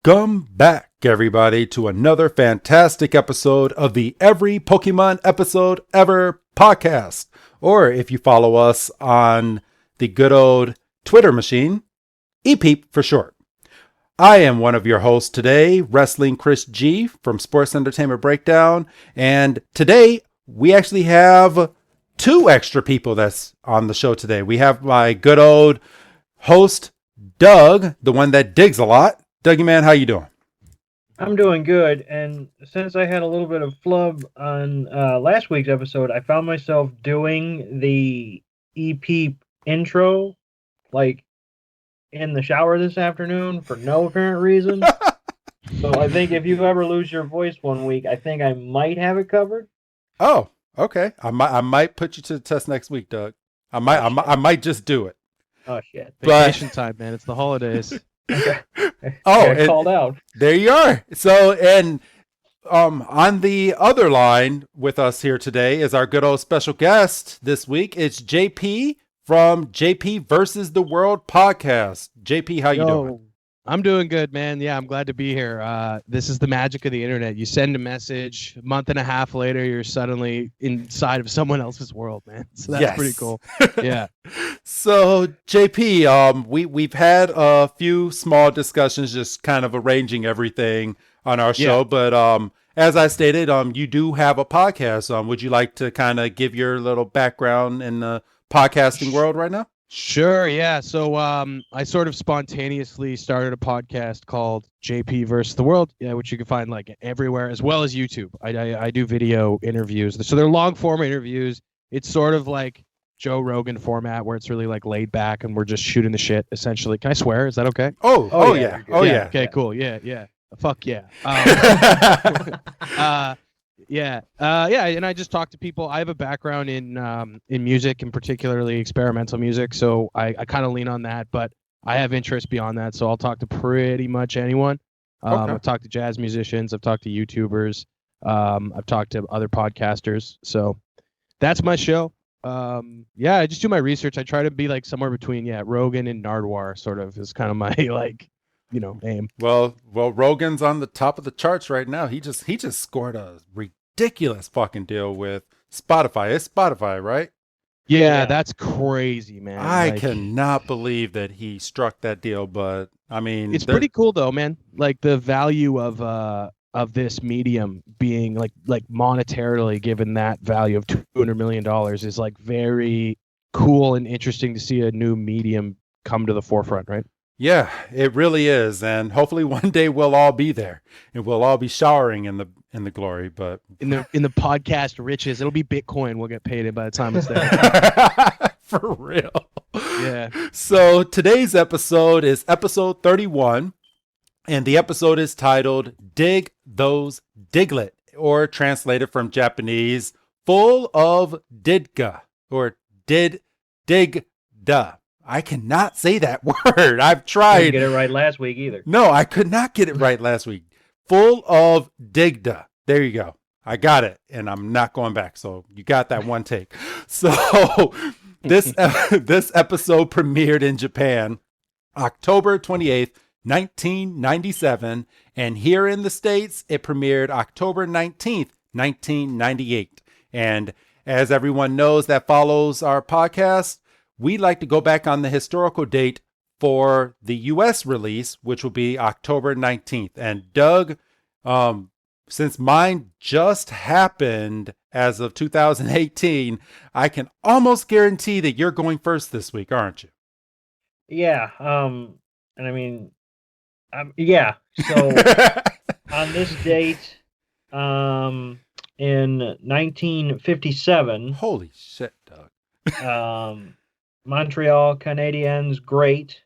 Welcome back, everybody, to another fantastic episode of the Every Pokemon Episode Ever podcast. Or if you follow us on the good old Twitter machine, EPEEP for short. I am one of your hosts today, Wrestling Chris G from Sports Entertainment Breakdown. And today we actually have two extra people that's on the show today. We have my good old host, Doug, the one that digs a lot. Dougie, man, how you doing? I'm doing good, and since I had a little bit of flub on last week's episode, I found myself doing the EP intro, like, in the shower this afternoon for no apparent reason. So I think if you ever lose your voice one week, I think I might have it covered. Oh, okay. I might put you to the test next week, Doug. I might just do it. Oh, shit. Vacation time, man. It's the holidays. Okay. Oh, called out. There you are. So, and on the other line with us here today is our good old special guest this week. It's JP from JP versus the World podcast. JP, how you doing? I'm doing good, man. Yeah, I'm glad to be here. This is the magic of the internet. You send a message, a month and a half later, you're suddenly inside of someone else's world, man. So that's pretty cool. Yeah. So JP, we've had a few small discussions, just kind of arranging everything on our show. But as I stated, you do have a podcast. Would you like to kind of give your little background in the podcasting world right now? Sure, yeah. So I sort of spontaneously started a podcast called JP versus the World, which you can find like everywhere, as well as YouTube. I do video interviews. So they're long form interviews. It's sort of like Joe Rogan format where it's really like laid back and we're just shooting the shit, essentially. Can I swear? Is that okay? Oh yeah. Okay, cool. Yeah. Fuck yeah. Yeah, and I just talk to people. I have a background in music, and particularly experimental music, so I kind of lean on that. But I have interest beyond that, so I'll talk to pretty much anyone. I've talked to jazz musicians, I've talked to YouTubers, I've talked to other podcasters. So that's my show. I just do my research. I try to be like somewhere between Rogan and Nardwuar, sort of is kind of my aim. Well, Rogan's on the top of the charts right now. He just scored a ridiculous fucking deal with Spotify. It's Spotify, right? Yeah, that's crazy, man. I cannot believe that he struck that deal, but I mean, it's pretty cool though, man. Like the value of this medium being like monetarily given that value of $200 million is like very cool and interesting to see a new medium come to the forefront, right? Yeah, it really is, and hopefully one day we'll all be there, and we'll all be showering in the glory. But in the podcast riches, it'll be Bitcoin. We'll get paid by the time it's there. For real. Yeah. So today's episode is episode 31, and the episode is titled "Dig Those Diglett," or translated from Japanese, "Full of Digda," or Digda. I cannot say that word. I've tried. Didn't get it right last week either. No, I could not get it right last week. Full of Digda. There you go. I got it, and I'm not going back. So you got that one take. So this episode premiered in Japan, October 28th, 1997, and here in the States, it premiered October 19th, 1998. And as everyone knows that follows our podcast, we like to go back on the historical date for the U.S. release, which will be October 19th. And Doug, since mine just happened as of 2018, I can almost guarantee that you're going first this week, aren't you? Yeah. And I mean, yeah. So on this date, in 1957. Holy shit, Doug. Montreal Canadiens great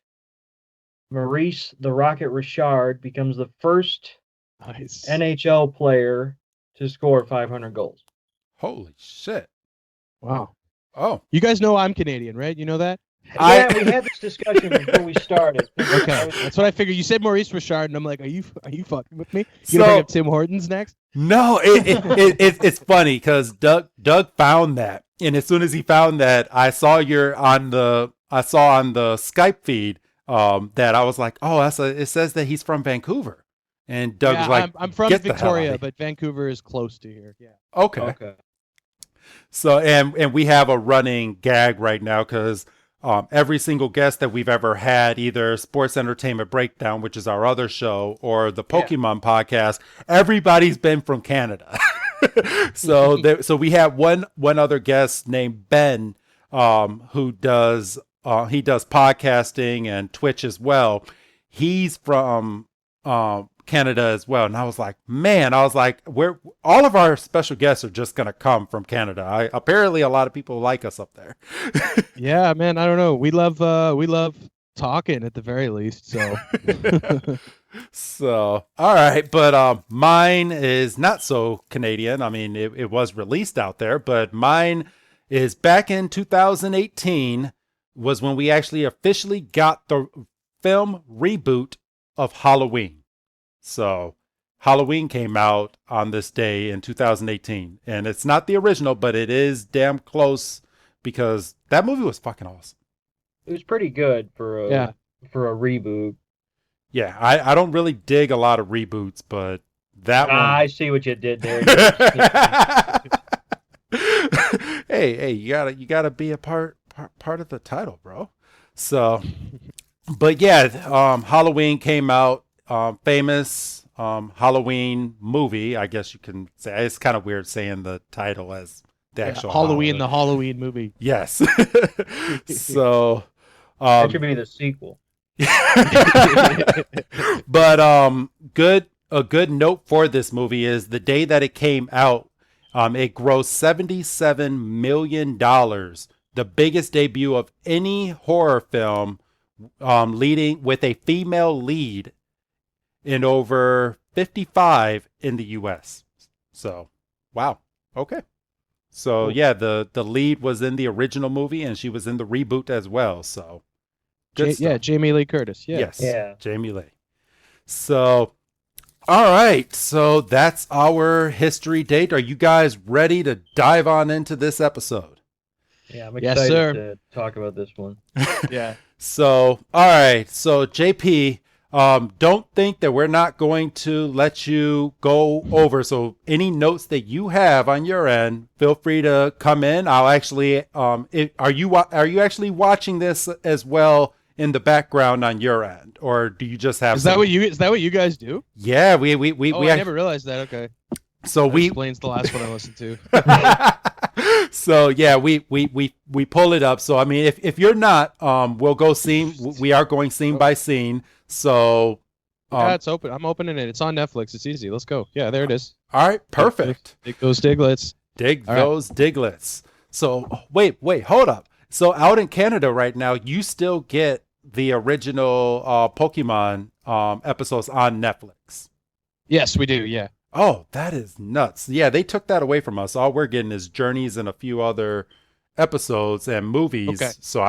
Maurice the Rocket Richard becomes the first NHL player to score 500 goals. Holy shit. Wow. Oh. You guys know I'm Canadian, right? You know that? Yeah, we had this discussion before we started. Okay, that's what I figured. You said Maurice Richard, and I'm like, are you fucking with me? You gonna bring up Tim Hortons next? No, it's funny because Doug found that, and as soon as he found that, I saw on the Skype feed that I was like, oh, it says that he's from Vancouver. And Doug was like, I'm from "Get the hell out of Victoria, here." but Vancouver is close to here. Yeah. Okay. Okay. So and we have a running gag right now because every single guest that we've ever had, either Sports Entertainment Breakdown, which is our other show, or the Pokemon podcast, everybody's been from Canada. So we have one other guest named Ben, who does podcasting and Twitch as well. He's from Canada as well, and I was like, we're all of our special guests are just gonna come from Canada. Apparently a lot of people like us up there. Yeah, man. I don't know. We love talking at the very least. So. So all right, but mine is not so Canadian. I mean, it was released out there, but mine is back in 2018 was when we actually officially got the film reboot of Halloween. So Halloween came out on this day in 2018, and it's not the original, but it is damn close because that movie was fucking awesome. It was pretty good for a reboot. Yeah, I don't really dig a lot of reboots, but that one. I see what you did there. Hey, you gotta be a part of the title, bro. So, but yeah, Halloween came out. Famous Halloween movie, I guess you can say. It's kind of weird saying the title as the actual Halloween, the Halloween movie. Yes. So that should be the sequel. But a good note for this movie is the day that it came out, it grossed $77 million, the biggest debut of any horror film, leading with a female lead in over 55 in the US. So, wow. Okay. So, yeah, the lead was in the original movie and she was in the reboot as well. So, good stuff. Yeah, Jamie Lee Curtis. Yeah. Yes. Yeah. Jamie Lee. So, all right. So, that's our history date. Are you guys ready to dive on into this episode? Yeah, I'm Yes, excited sir. to talk about this one. Yeah. So, all right. So, JP, don't think that we're not going to let you go over. So any notes that you have on your end, feel free to come in. I'll actually, are you actually watching this as well in the background on your end, or do you just have? Is that what you guys do? Yeah, we I never realized that. Okay. So That explains the last one I listened to. So yeah, we pull it up. So I mean, if you're not, we'll go scene. We are going scene by scene. So yeah, it's open. I'm opening it. It's on Netflix. It's easy. Let's go. Yeah, there it is. All right, perfect. Dig those Diglets. Dig those Diglets. So wait, hold up. So out in Canada right now, you still get the original Pokemon episodes on Netflix. Yes, we do. Yeah. Oh, that is nuts. Yeah, they took that away from us. All we're getting is Journeys and a few other episodes and movies. Okay. So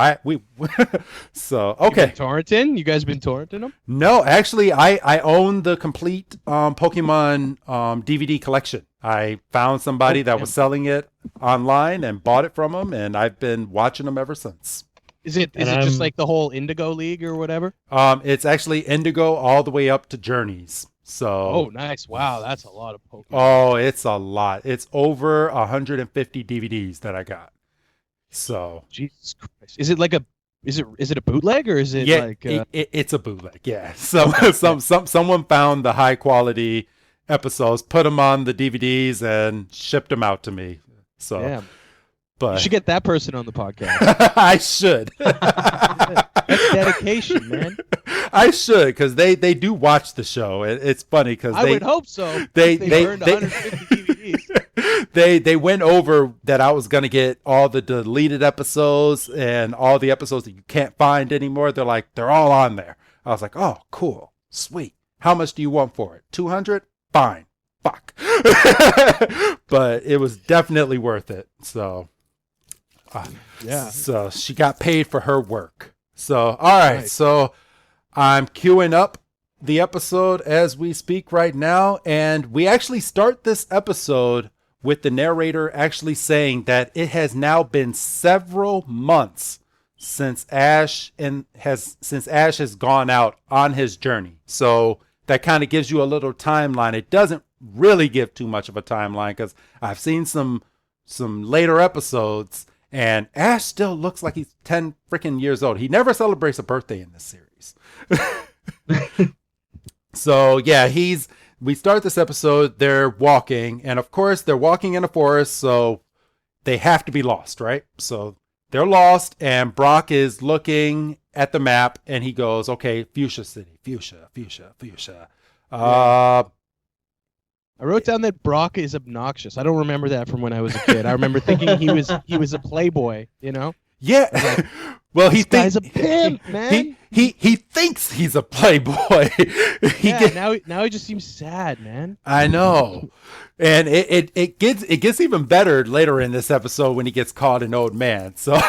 okay. Torrenting? You guys been torrenting them? No, actually, I own the complete Pokemon DVD collection. I found somebody that was selling it online and bought it from them, and I've been watching them ever since. Is it just like the whole Indigo League or whatever? It's actually Indigo all the way up to Journeys. So. Oh, nice! Wow, that's a lot of Pokemon. Oh, it's a lot. It's over 150 DVDs that I got. So. Jesus Christ! Is it a bootleg or is it like? It's a bootleg. Yeah. Someone found the high quality episodes, put them on the DVDs, and shipped them out to me. So. Damn. But you should get that person on the podcast. I should. That's dedication, man. I should, because they do watch the show. It's funny because I would hope so. They burned 150 DVDs. They went over that I was gonna get all the deleted episodes and all the episodes that you can't find anymore. They're like, they're all on there. I was like, oh, cool, sweet. How much do you want for it? 200? Fine. Fuck. But it was definitely worth it. So. Yeah. So she got paid for her work. So, all right. So I'm queuing up the episode as we speak right now. And we actually start this episode with the narrator actually saying that it has now been several months since Ash has gone out on his journey. So that kind of gives you a little timeline. It doesn't really give too much of a timeline because I've seen some later episodes and Ash still looks like he's 10 freaking years old. He never celebrates a birthday in this series. So yeah, we start this episode, they're walking, and of course they're walking in a forest, so they have to be lost, right? So they're lost, and Brock is looking at the map, and he goes, okay, Fuchsia City, Fuchsia. I wrote down that Brock is obnoxious. I don't remember that from when I was a kid. I remember thinking he was a playboy, you know? Yeah. Like, well, this guy's a pimp, man. He thinks he's a playboy. Now he just seems sad, man. I know. And it gets even better later in this episode when he gets called an old man. So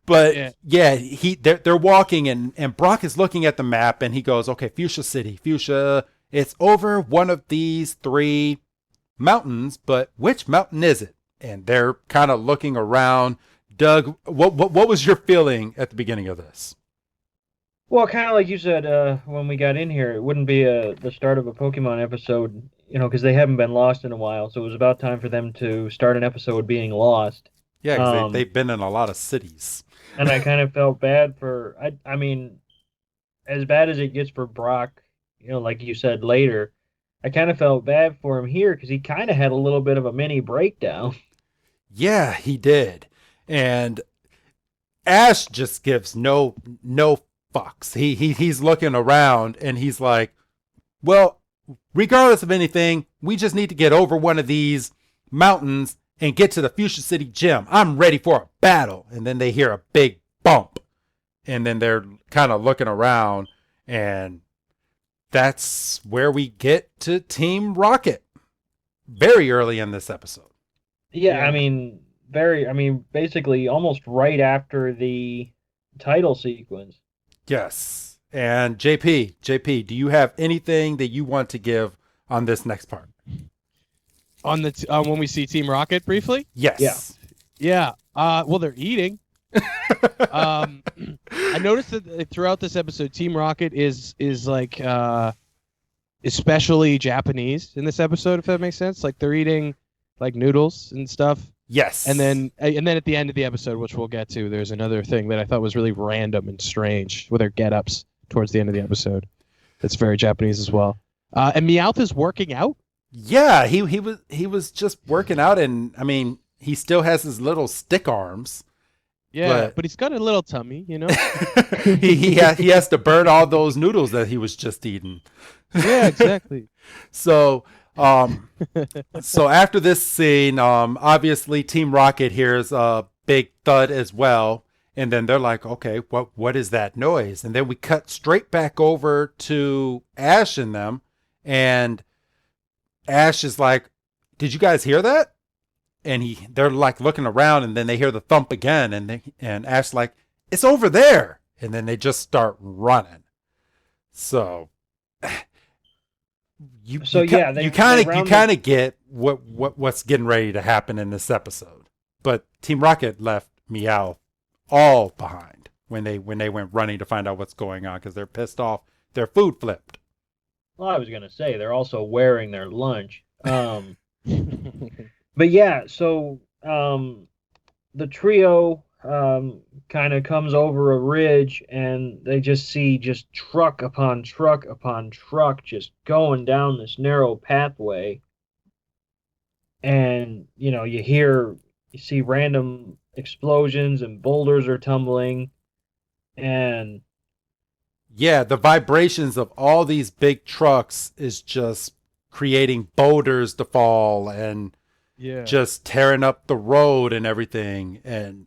but yeah, they're walking and Brock is looking at the map and he goes, okay, Fuchsia City, Fuchsia, it's over one of these 3 mountains, but which mountain is it? And they're kind of looking around. Doug, what was your feeling at the beginning of this? Well, kind of like you said when we got in here, it wouldn't be the start of a Pokemon episode, because they haven't been lost in a while. So it was about time for them to start an episode being lost. Yeah, because they've been in a lot of cities. And I kind of felt bad for, I mean, as bad as it gets for Brock, like you said later, I kind of felt bad for him here because he kind of had a little bit of a mini breakdown. Yeah, he did. And Ash just gives no fucks. He's looking around and he's like, well, regardless of anything, we just need to get over one of these mountains and get to the Fuchsia City gym. I'm ready for a battle. And then they hear a big bump. And then they're kind of looking around, and that's where we get to Team Rocket very early in this episode. Yeah. I mean, basically almost right after the title sequence. Yes. And JP, do you have anything that you want to give on this next part? On the when we see Team Rocket briefly? Yes. Yeah. Well, they're eating. I noticed that throughout this episode, Team Rocket is like especially Japanese in this episode, if that makes sense. Like they're eating like noodles and stuff. Yes. And then at the end of the episode, which we'll get to, there's another thing that I thought was really random and strange with their get-ups towards the end of the episode. That's very Japanese as well. And Meowth is working out. Yeah, he was just working out, and I mean, he still has his little stick arms. Yeah, but he's got a little tummy, he has to burn all those noodles that he was just eating. Yeah, exactly. So after this scene, obviously Team Rocket hears a big thud as well, and then they're like, okay, what is that noise? And then we cut straight back over to Ash and them, and Ash is like, did you guys hear that? And they're like looking around, and then they hear the thump again, and Ash's like, it's over there, and then they just start running. So you kind of get what's getting ready to happen in this episode. But Team Rocket left Meow all behind when they went running to find out what's going on because they're pissed off. Their food flipped. Well, I was gonna say they're also wearing their lunch. But yeah, so the trio kind of comes over a ridge, and they just see just truck upon truck upon truck just going down this narrow pathway. And, you see random explosions and boulders are tumbling. And yeah, the vibrations of all these big trucks is just creating boulders to fall and just tearing up the road and everything. And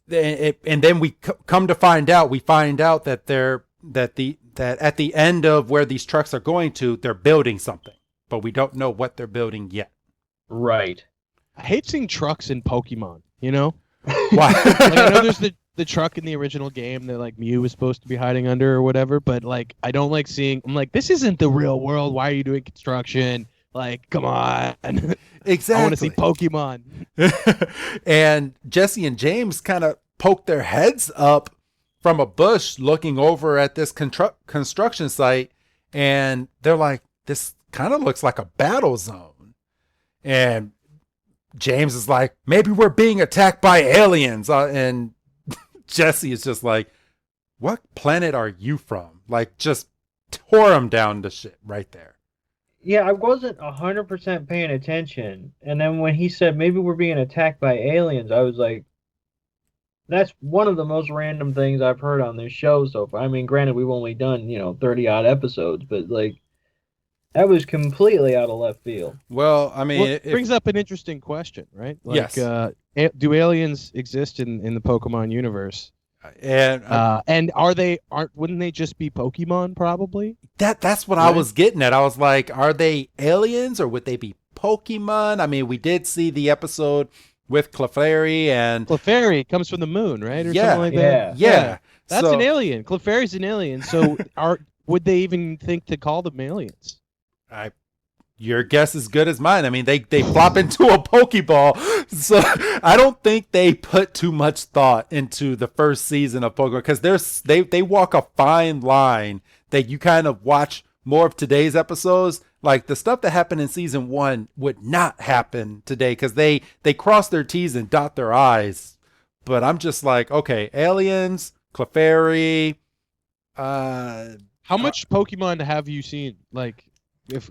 then we come to find out, that that at the end of where these trucks are going to, they're building something, but we don't know what they're building yet. Right. I hate seeing trucks in Pokemon, Why? Like, I know there's the truck in the original game that like Mew was supposed to be hiding under or whatever, but like I don't like seeing. I'm like, this isn't the real world. Why are you doing construction? Like, come on. Exactly. I want to see Pokemon. And Jesse and James kind of poke their heads up from a bush looking over at this construction site, and they're like, this kind of looks like a battle zone. And James is like, maybe we're being attacked by aliens. And Jesse is just like, what planet are you from? Like, just tore him down to shit right there. Yeah, I wasn't 100% paying attention. And then when he said maybe we're being attacked by aliens, I was like, that's one of the most random things I've heard on this show so far. I mean, granted, we've only done, 30 odd episodes, but like, that was completely out of left field. Well, I mean, it brings up an interesting question, right? Like, yes. Do aliens exist in the Pokemon universe? And wouldn't they just be Pokemon probably? That's what right? I was getting at. I was like, are they aliens or would they be Pokemon? I mean, we did see the episode with Clefairy, and Clefairy comes from the moon, right? Or yeah, something like that. Yeah. That's an alien. Clefairy's an alien. So would they even think to call them aliens? Your guess is good as mine. I mean, they flop into a Pokeball, so I don't think they put too much thought into the first season of Pokemon, because they walk a fine line that you kind of watch more of today's episodes. Like the stuff that happened in season 1 would not happen today, because they cross their T's and dot their I's. But I'm just like, okay, aliens, Clefairy. How much Pokemon have you seen? Like,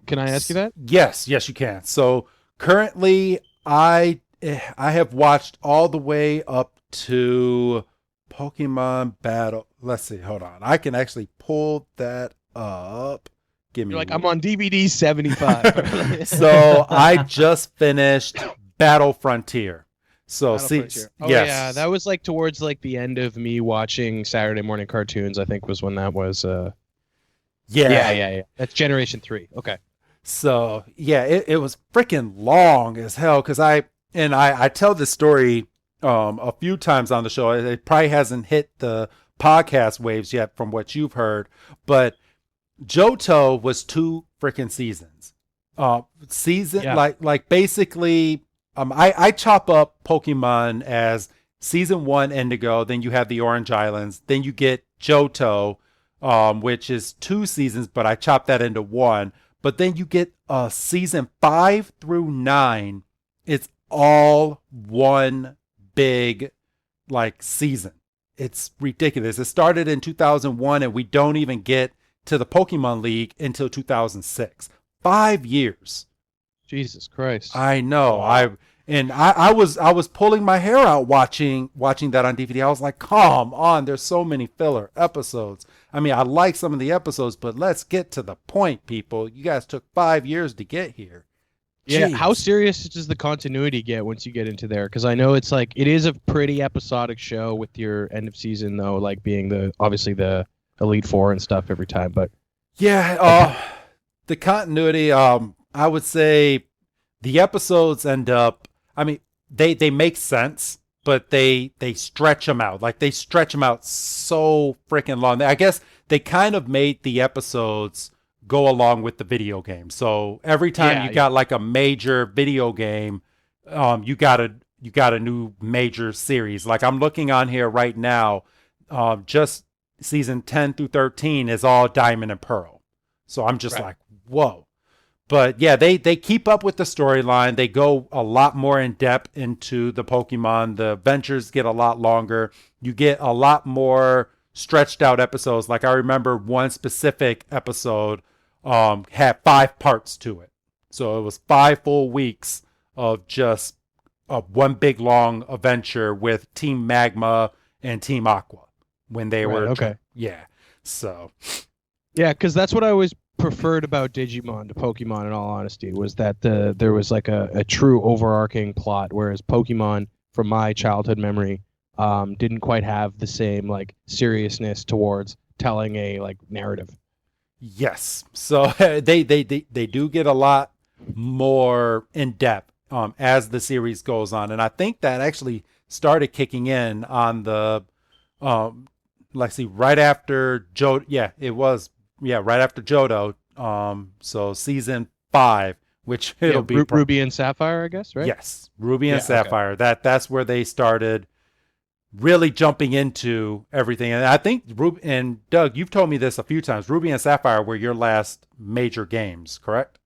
can I ask you that? Yes, you can. So currently, I have watched all the way up to Pokemon Battle. Let's see. Hold on. I can actually pull that up. Give me. You're like, I'm on DVD 75. So I just finished Battle Frontier. So Frontier. Oh yes. yeah, that was like towards like the end of me watching Saturday morning cartoons. I think was when that was. Yeah. That's Generation 3. Okay. So yeah, it was freaking long as hell, because I tell this story a few times on the show. It probably hasn't hit the podcast waves yet from what you've heard, but Johto was 2 freaking seasons. Like basically, I chop up Pokemon as season 1 Indigo, then you have the Orange Islands, then you get Johto, which is 2 seasons, but I chopped that into 1. But then you get season 5 through 9. It's all one big like season. It's ridiculous. It started in 2001, and we don't even get to the Pokemon League until 2006. 5 years. Jesus Christ. I know. Wow. I was pulling my hair out watching that on DVD. I was like, come on, there's so many filler episodes. I mean, I like some of the episodes, but let's get to the point, people. You guys took 5 years to get here. Yeah, Jeez. how serious does the continuity get once you get into there? Because I know it's like, it is a pretty episodic show with your end of season, though, like being obviously the Elite Four and stuff every time. But yeah, the continuity, I would say the episodes end up, I mean, they make sense, but they stretch them out. Like, they stretch them out so freaking long. I guess they kind of made the episodes go along with the video game. So every time you got like a major video game, you got a new major series. Like, I'm looking on here right now, just season 10 through 13 is all Diamond and Pearl. So I'm just like, whoa. But yeah, they keep up with the storyline. They go a lot more in depth into the Pokemon. The adventures get a lot longer. You get a lot more stretched out episodes. Like, I remember one specific episode had 5 parts to it. So it was 5 full weeks of just one big long adventure with Team Magma and Team Aqua when they were okay. So yeah, because that's what I always preferred about Digimon to Pokemon, in all honesty, was that there was like a true overarching plot, whereas Pokemon, from my childhood memory, didn't quite have the same like seriousness towards telling a like narrative. Yes, so they do get a lot more in depth as the series goes on, and I think that actually started kicking in on the right after Johto. Yeah, it was. Yeah, right after Johto. So season 5, which it'll be Ruby and Sapphire, I guess, right? Yes, Ruby and Sapphire. Okay. That's where they started really jumping into everything. And I think Ruby and Doug, you've told me this a few times. Ruby and Sapphire were your last major games, correct?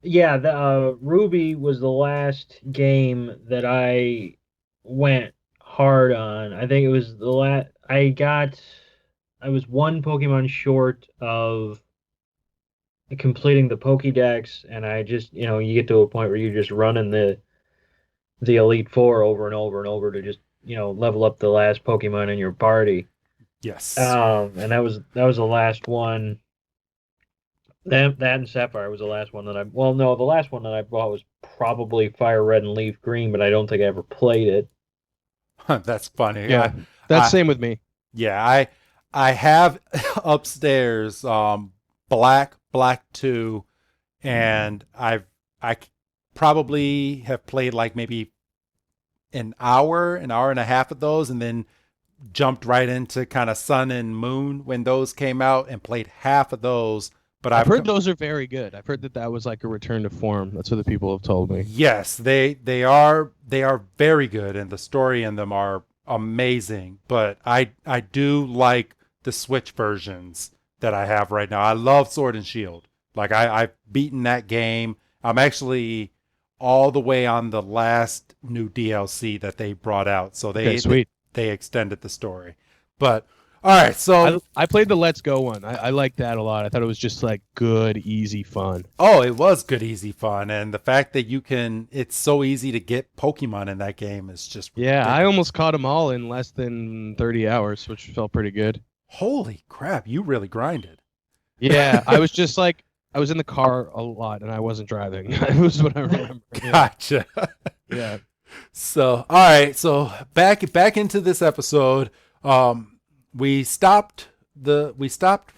Yeah, the Ruby was the last game that I went hard on. I think it was the last I was one Pokemon short of completing the Pokédex, and I just, you get to a point where you're just running the Elite Four over and over and over to just, level up the last Pokemon in your party. Yes. And that was the last one. That and Sapphire was the last one that well, no, the last one that I bought was probably Fire Red and Leaf Green, but I don't think I ever played it. That's funny. Yeah, that's same with me. Yeah, I have upstairs Black 2, and I probably have played like maybe an hour and a half of those, and then jumped right into kind of Sun and Moon when those came out and played half of those. But I've heard those are very good. I've heard that was like a return to form. That's what the people have told me. Yes, they are very good, and the story in them are amazing. But I do like the Switch versions that I have right now. I love Sword and Shield. Like I've beaten that game. I'm actually all the way on the last new DLC that they brought out. So they extended the story. But all right, so I played the Let's Go one. I liked that a lot. I thought it was just like good, easy fun. Oh, it was good, easy fun. And the fact that it's so easy to get Pokemon in that game is just ridiculous. I almost caught them all in less than 30 hours, which felt pretty good. Holy crap, you really grinded. Yeah, I was just like, I was in the car a lot and I wasn't driving. That was what I remember. Gotcha. Yeah. So, all right, so back into this episode. We stopped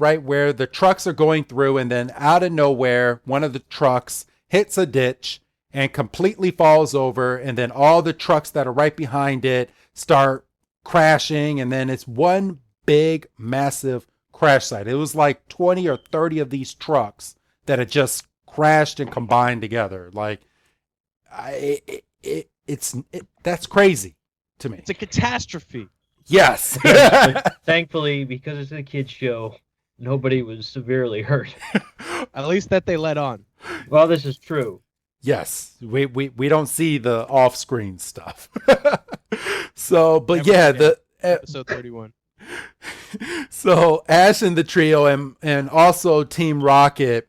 right where the trucks are going through, and then out of nowhere, one of the trucks hits a ditch and completely falls over, and then all the trucks that are right behind it start crashing, and then it's one big, massive crash site. It was like 20 or 30 of these trucks that had just crashed and combined together. Like, that's crazy to me. It's a catastrophe. Yes. Thankfully, because it's a kid's show, nobody was severely hurt. At least that they let on. Well, this is true. Yes. We don't see the off-screen stuff. So, but yeah, episode 31. So Ash and the trio and also Team Rocket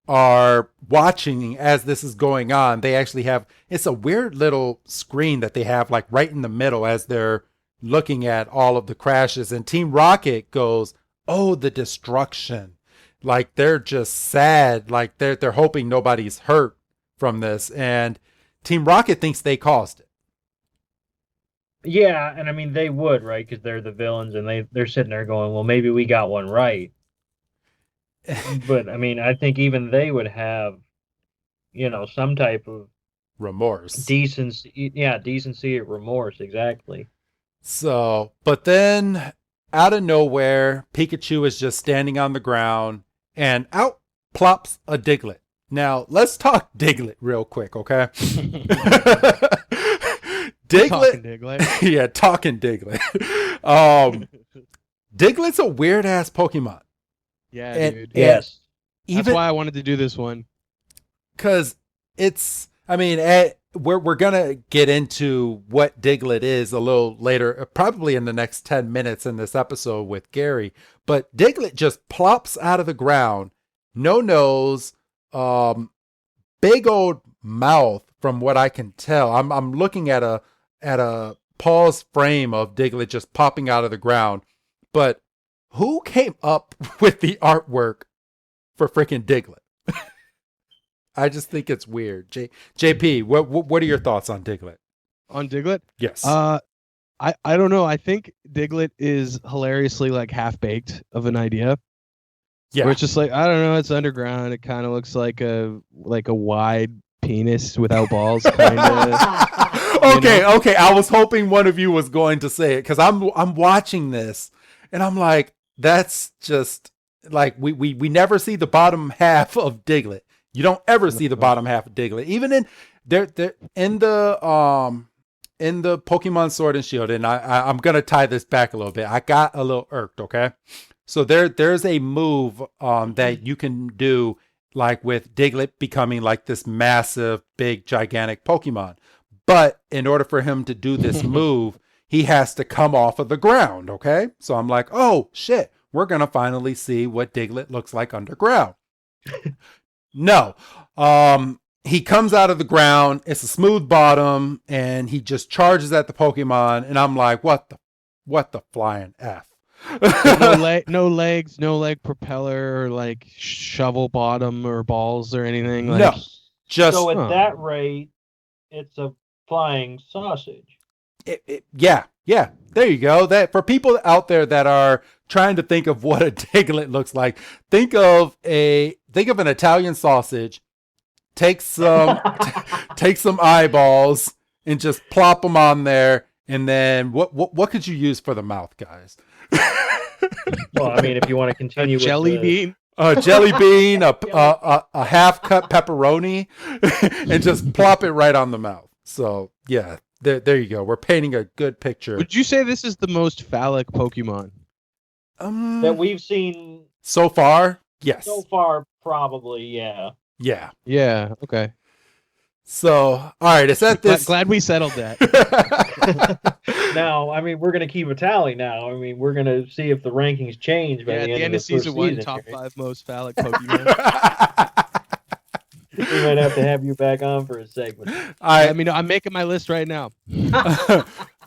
are watching as this is going on. They actually it's a weird little screen that they have like right in the middle as they're looking at all of the crashes, and Team Rocket goes, "Oh, the destruction." Like they're just sad, like they're hoping nobody's hurt from this, and Team Rocket thinks they caused it. Yeah, and I mean they would, right? Because they're the villains, and they're sitting there going, "Well, maybe we got one right." But I mean, I think even they would have, some type of remorse, decency or remorse, exactly. So, but then out of nowhere, Pikachu is just standing on the ground, and out plops a Diglett. Now, let's talk Diglett real quick, okay? Diglett. Yeah, talking Diglett. Diglett's a weird-ass Pokemon. Yeah, dude. Yes. That's why I wanted to do this one. Because we're going to get into what Diglett is a little later, probably in the next 10 minutes in this episode with Gary. But Diglett just plops out of the ground, no nose, big old mouth from what I can tell. I'm looking at a pause frame of Diglett just popping out of the ground. But who came up with the artwork for freaking Diglett? I just think it's weird. JP, what are your thoughts on Diglett? On Diglett? Yes. I don't know. I think Diglett is hilariously like half baked of an idea. Yeah. Where it's just like, I don't know, it's underground. It kind of looks like a wide penis without balls, kind of. Okay. I was hoping one of you was going to say it, because I'm watching this and I'm like, that's just like we never see the bottom half of Diglett. You don't ever see the bottom half of Diglett. Even in they're in in the Pokemon Sword and Shield, and I'm gonna tie this back a little bit. I got a little irked. Okay, so there's a move that you can do, like with Diglett becoming like this massive, big, gigantic Pokemon. But in order for him to do this move, he has to come off of the ground. Okay, so I'm like, oh shit, we're gonna finally see what Diglett looks like underground. No. He comes out of the ground. It's a smooth bottom, and he just charges at the Pokemon. And I'm like, what the flying F? No legs, no like propeller or like shovel bottom or balls or anything. Like, No, just So at that rate, it's a flying sausage. yeah. There you go. That for people out there that are trying to think of what a Diglett looks like, think of an Italian sausage. Take some eyeballs and just plop them on there, and then what could you use for the mouth, guys? Well, I mean, if you want to continue with jelly bean. A jelly bean, a half cut pepperoni, and just plop it right on the mouth. So yeah, there you go. We're painting a good picture. Would you say this is the most phallic Pokemon that we've seen so far? Yes. So far, probably, yeah. Yeah. Yeah. Okay. So, all right, it's at this. Glad we settled that. Now, I mean, we're going to keep a tally now. I mean, we're going to see if the rankings change by Yeah, the at the end of season one, season top here. 5 most phallic Pokemon. We might have to have you back on for a segment. I mean, I'm making my list right now.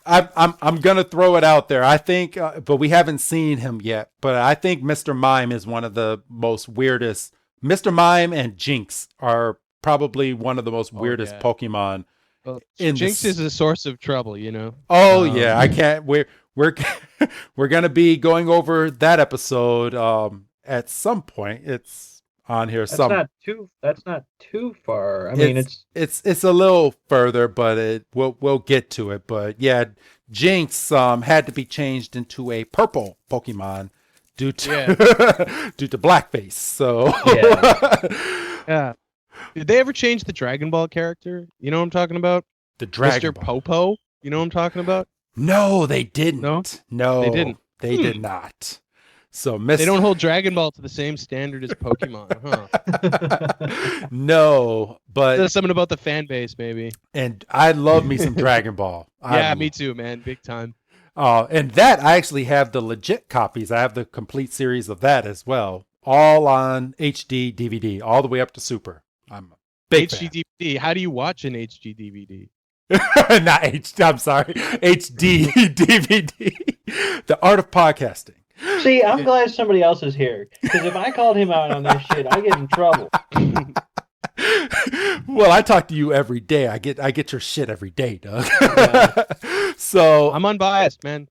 I'm gonna throw it out there. I think, but we haven't seen him yet. But I think Mr. Mime is one of the most weirdest. Mr. Mime and Jinx are probably one of the most weirdest Pokemon. Well, Jinx is a source of trouble, you know. Oh yeah, I can't. We're we're gonna be going over that episode at some point. It's on here. That's not too far. I mean, it's a little further, but we'll get to it. But yeah, Jinx had to be changed into a purple Pokemon due to due to blackface. So yeah. Did they ever change the Dragon Ball character? You know what I'm talking about? The Dragon Mr. Ball. Popo? You know what I'm talking about? No, they didn't. No, they didn't. They did not. So they don't hold Dragon Ball to the same standard as Pokemon, huh? No, but there's something about the fan base, maybe. And I love me some Dragon Ball. Yeah, me too, man. Big time. And that I actually have the legit copies. I have the complete series of that as well, all on HD DVD, all the way up to Super. I'm a big fan. DVD. How do you watch an HD DVD? Not HD. I'm sorry, HD DVD. The art of podcasting. See, I'm glad somebody else is here, because if I called him out on this shit, I get in trouble. Well, I talk to you every day. I get your shit every day, Doug. Yeah. So I'm unbiased, man.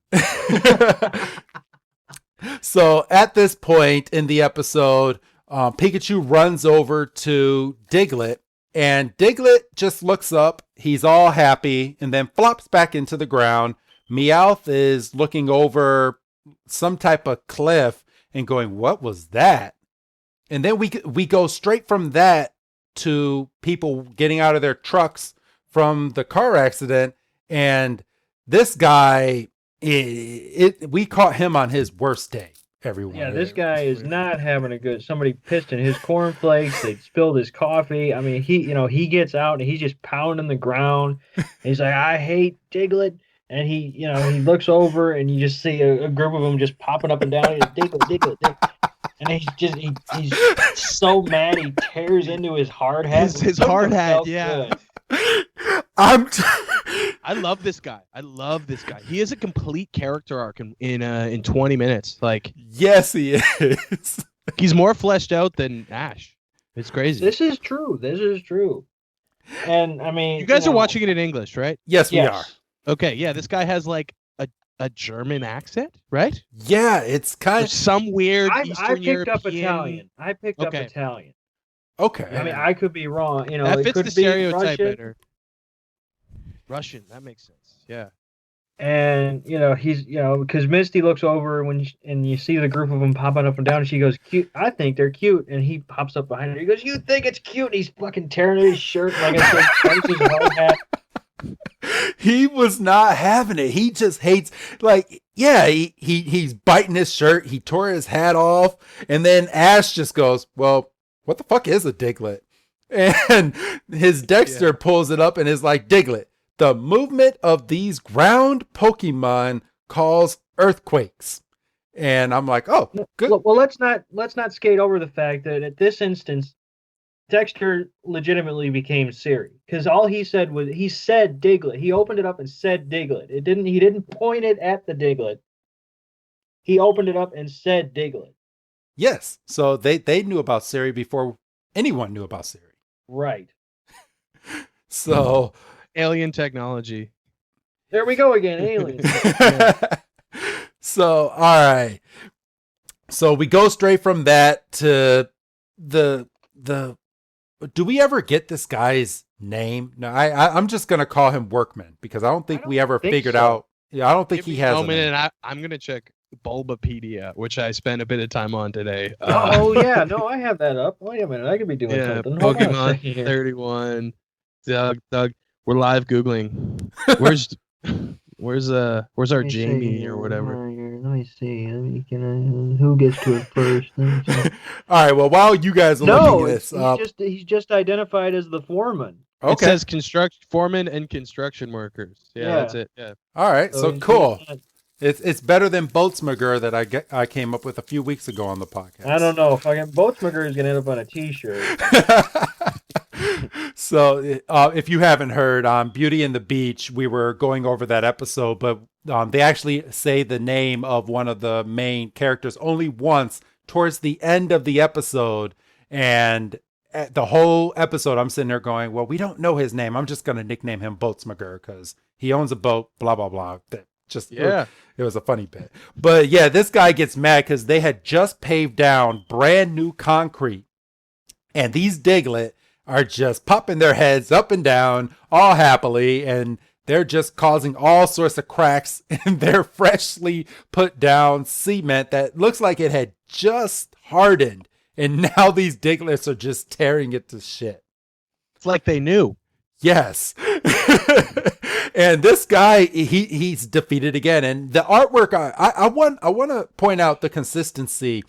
So at this point in the episode, Pikachu runs over to Diglett, and Diglett just looks up. He's all happy, and then flops back into the ground. Meowth is looking over some type of cliff and going, "What was that?" And then we go straight from that to people getting out of their trucks from the car accident, and this guy, we caught him on his worst day. Everyone. Yeah, this guy is not having a good. Somebody pissed in his cornflakes. They spilled his coffee. I mean, he gets out and he's just pounding the ground. He's like, "I hate Diglett." And he looks over and you just see a group of them just popping up and down. He's Diglett. And he's so mad he tears into his hard hat. His hard hat, yeah. I love this guy. He is a complete character arc in 20 minutes. Like, yes, he is. He's more fleshed out than Ash. It's crazy. This is true. And I mean, you guys are watching it in English, right? Yes, we are. Okay, yeah, this guy has like a German accent, right? Yeah, it's kind of some weird I Eastern picked up European. Italian. I picked up Italian. Okay. I mean, I could be wrong. That it fits could the stereotype be Russian. better. Russian, that makes sense. Yeah. And he's because Misty looks over and you see the group of them popping up and down, and she goes, "Cute. I think they're cute." And he pops up behind her. He goes, "You think it's cute?" And he's fucking tearing his shirt like I said, his hard hat. He was not having it. He just hates, like, yeah, he's biting his shirt. He tore his hat off. And then Ash just goes, well, what the fuck is a Diglett? And his Dexter pulls it up and is like, Diglett, the movement of these ground Pokemon cause earthquakes. And I'm like, oh, good. Well, let's not skate over the fact that at this instance, Dexter legitimately became Siri, because all he said was he said Diglett. He opened it up and said Diglett. He didn't point it at the Diglett. He opened it up and said Diglett. Yes. So they knew about Siri before anyone knew about Siri. Right. So alien technology. There we go again, aliens. So all right. So we go straight from that to the do we ever get this guy's name? No, I'm just gonna call him Workman because I don't think we ever figured out. Yeah, I don't think he has. I'm gonna check Bulbapedia, which I spent a bit of time on today. Oh yeah, no, I have that up. Wait a minute, I could be doing something. Pokemon 31. Doug, we're live googling. Where's our Jamie or whatever? Let me see. Who gets to it first? All right. Well, while you guys are looking at this, he's just identified as the foreman. Okay. It says foreman and construction workers. Yeah, that's it. Yeah. All right. So cool. It's better than Boatsmager that I came up with a few weeks ago on the podcast. I don't know. Boatsmager is gonna end up on a T-shirt. So if you haven't heard on Beauty and the Beach, we were going over that episode, but they actually say the name of one of the main characters only once towards the end of the episode. And the whole episode, I'm sitting there going, well, we don't know his name. I'm just going to nickname him Boatsmager because he owns a boat, blah, blah, blah. It was a funny bit. But yeah, this guy gets mad because they had just paved down brand new concrete. And these Diglett are just popping their heads up and down all happily, and they're just causing all sorts of cracks in their freshly put down cement that looks like it had just hardened, and now these Digletts are just tearing it to shit. It's like they knew. Yes. And this guy, he's defeated again, and the artwork, I want to point out the consistency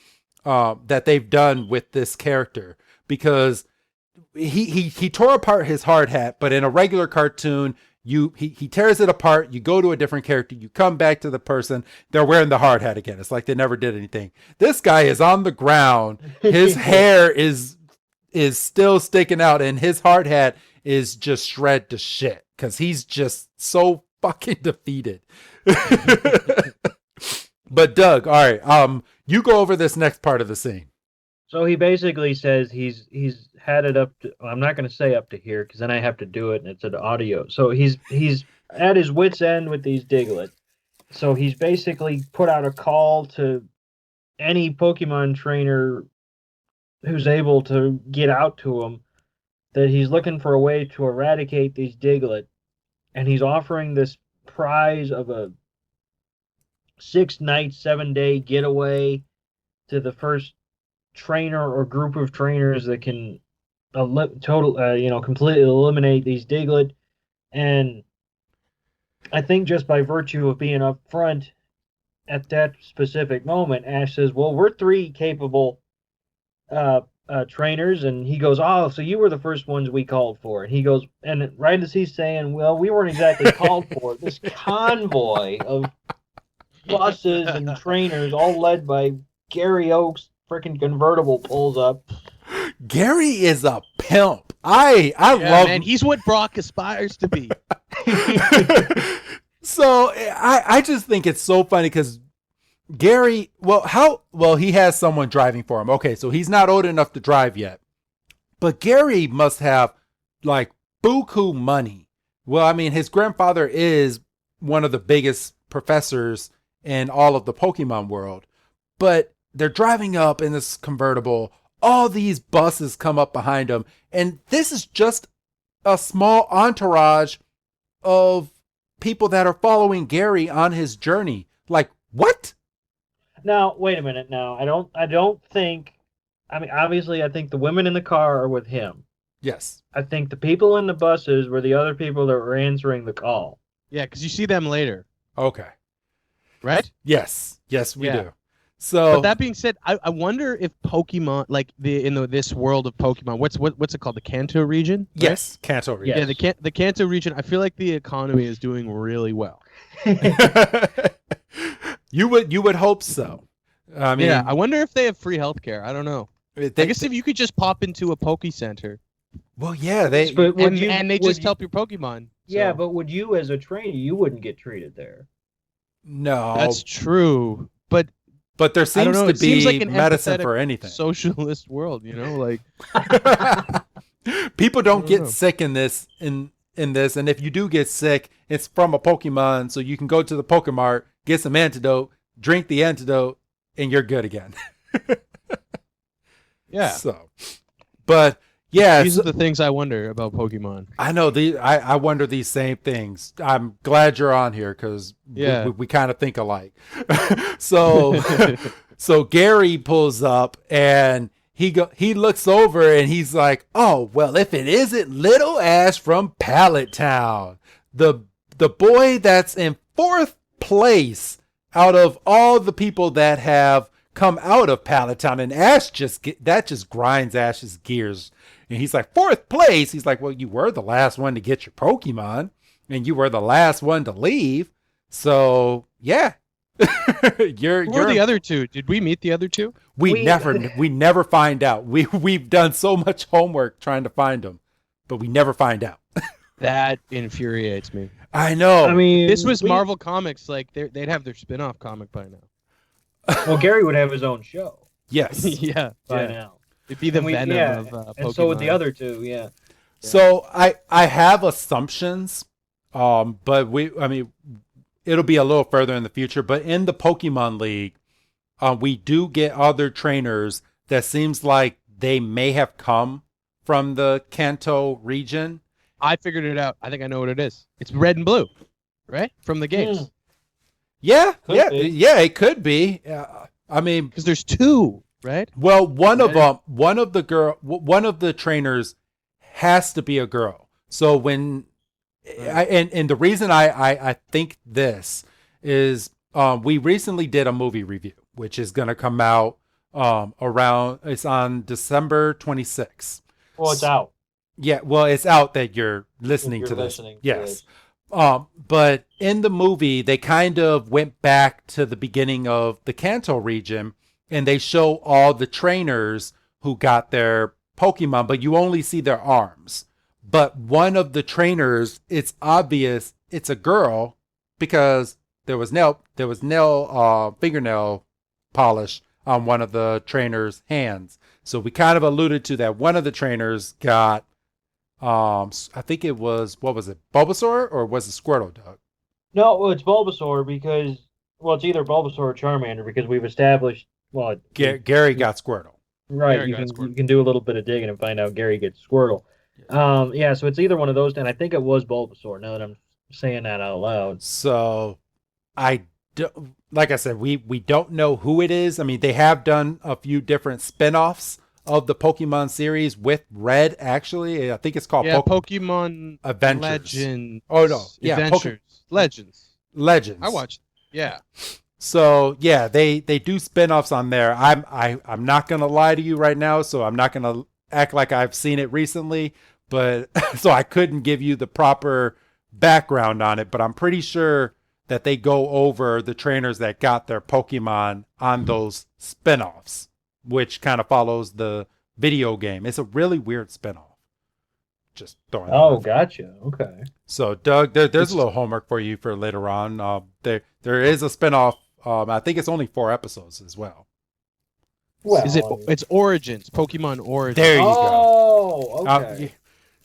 that they've done with this character, because he tore apart his hard hat, but in a regular cartoon, he tears it apart, you go to a different character, you come back to the person, they're wearing the hard hat again. It's like they never did anything. This guy is on the ground, his hair is still sticking out, and his hard hat is just shred to shit because he's just so fucking defeated. But Doug, all right, you go over this next part of the scene. So he basically says he's had it up to, I'm not going to say up to here because then I have to do it and it's an audio. So he's at his wit's end with these Diglett. So he's basically put out a call to any Pokemon trainer who's able to get out to him that he's looking for a way to eradicate these Diglett, and he's offering this prize of a 6-night, 7-day getaway to the first trainer or group of trainers that can completely eliminate these Diglett. And I think just by virtue of being up front at that specific moment, Ash says, well, we're 3 capable trainers. And he goes, oh, so you were the first ones we called for. And he goes, and right as he's saying, well, we weren't exactly called for, this convoy of buses and trainers, all led by Gary Oak's freaking convertible, pulls up. Gary is a pimp. I love him. He's what Brock aspires to be. So I just think it's so funny because Gary, he has someone driving for him. Okay, so he's not old enough to drive yet. But Gary must have like buku money. Well, I mean, his grandfather is one of the biggest professors in all of the Pokemon world. But they're driving up in this convertible. All these buses come up behind him. And this is just a small entourage of people that are following Gary on his journey. Like, what? Now, wait a minute. Now, I don't think, I mean, obviously, I think the women in the car are with him. Yes. I think the people in the buses were the other people that were answering the call. Yeah, because you see them later, Okay. right? Yes. Yes, we Yeah. do. So But that being said, I wonder if Pokemon, like this world of Pokemon, what's it called? The Kanto region? Right? yes, Kanto region. Yeah, the Kanto region. I feel like the economy is doing really well. You would hope so. I mean, Yeah, I wonder if they have free healthcare. I don't know. I guess if you could just pop into a Poke Center well, yeah, they But would and, you, and they would just you- help your Pokemon. Yeah, so- but would you, as a trainer, you wouldn't get treated there? no. that's true. But but there I don't seems know. to It seems be like an medicine empathetic for anything. socialist world, like People I don't don't get know. sick in this and if you do get sick, it's from a Pokemon, so you can go to the Pokemart, get some antidote, drink the antidote, and you're good again. yeah. So, but yeah, These are the things I wonder about Pokemon. I know I wonder these same things. I'm glad you're on here because Yeah. we kind of think alike. So so Gary pulls up and he looks over and he's like, "Oh well, if it isn't Little Ash from Pallet Town, the boy that's in fourth place out of all the people that have come out of Pallet Town," and Ash just grinds Ash's gears. And he's like, fourth place. He's like, well, you were the last one to get your Pokemon, and you were the last one to leave. So yeah, Who were the other two? Did we meet the other two? we never find out. We've done so much homework trying to find them, but we never find out. That infuriates me. I know. I mean, This was Marvel Comics. Like they'd have their spin-off comic by now. Well, Gary would have his own show yes. yeah. by now. It'd be the And Venom yeah, of Pokemon. and so would the other two. Yeah. So I have assumptions, but it'll be a little further in the future. But in the Pokemon League, we do get other trainers that seems like they may have come from the Kanto region. I figured it out. I think I know what it is. It's red and blue, right? From the games. Mm. Yeah, Could be. yeah, it could be. I mean, Because there's two, right? well, one of Yeah. one of the trainers has to be a girl. So when, and the reason I think this is, we recently did a movie review, which is going to come out it's on December 26th. Well, it's out. Yeah, well, it's out that you're listening If to you're this. listening to Yes. But in the movie, they kind of went back to the beginning of the Kanto region, and they show all the trainers who got their Pokemon, but you only see their arms. But one of the trainers, it's obvious it's a girl because there was nail fingernail polish on one of the trainer's hands. So we kind of alluded to that one of the trainers got, I think it was, what was it, Bulbasaur or was it Squirtle, Doug? No, well, it's Bulbasaur because, well, it's either Bulbasaur or Charmander because we've established, well, Gary got Squirtle. right, Gary you got can Squirtle. you can do a little bit of digging and find out Gary gets Squirtle. Yeah, so it's either one of those, and I think it was Bulbasaur. Now that I'm saying that out loud. So like I said, we don't know who it is. I mean, they have done a few different spin-offs of the Pokemon series with Red, actually. I think it's called Pokemon Adventures. Legends. Oh, no. Yeah, Adventures. Legends. Legends. I watched. Yeah. So yeah, they do spin-offs on there. I'm not gonna lie to you right now, so I'm not gonna act like I've seen it recently, but so I couldn't give you the proper background on it, but I'm pretty sure that they go over the trainers that got their Pokemon on those spin-offs, which kind of follows the video game. It's a really weird spin-off. Just throwing that Oh, out there. gotcha. Okay. So Doug, there's a little homework for you for later on. There is a spin-off. I think it's only 4 episodes as well. Well, Is it? I mean- It's Origins. Pokemon Origins. There you go. Oh, okay.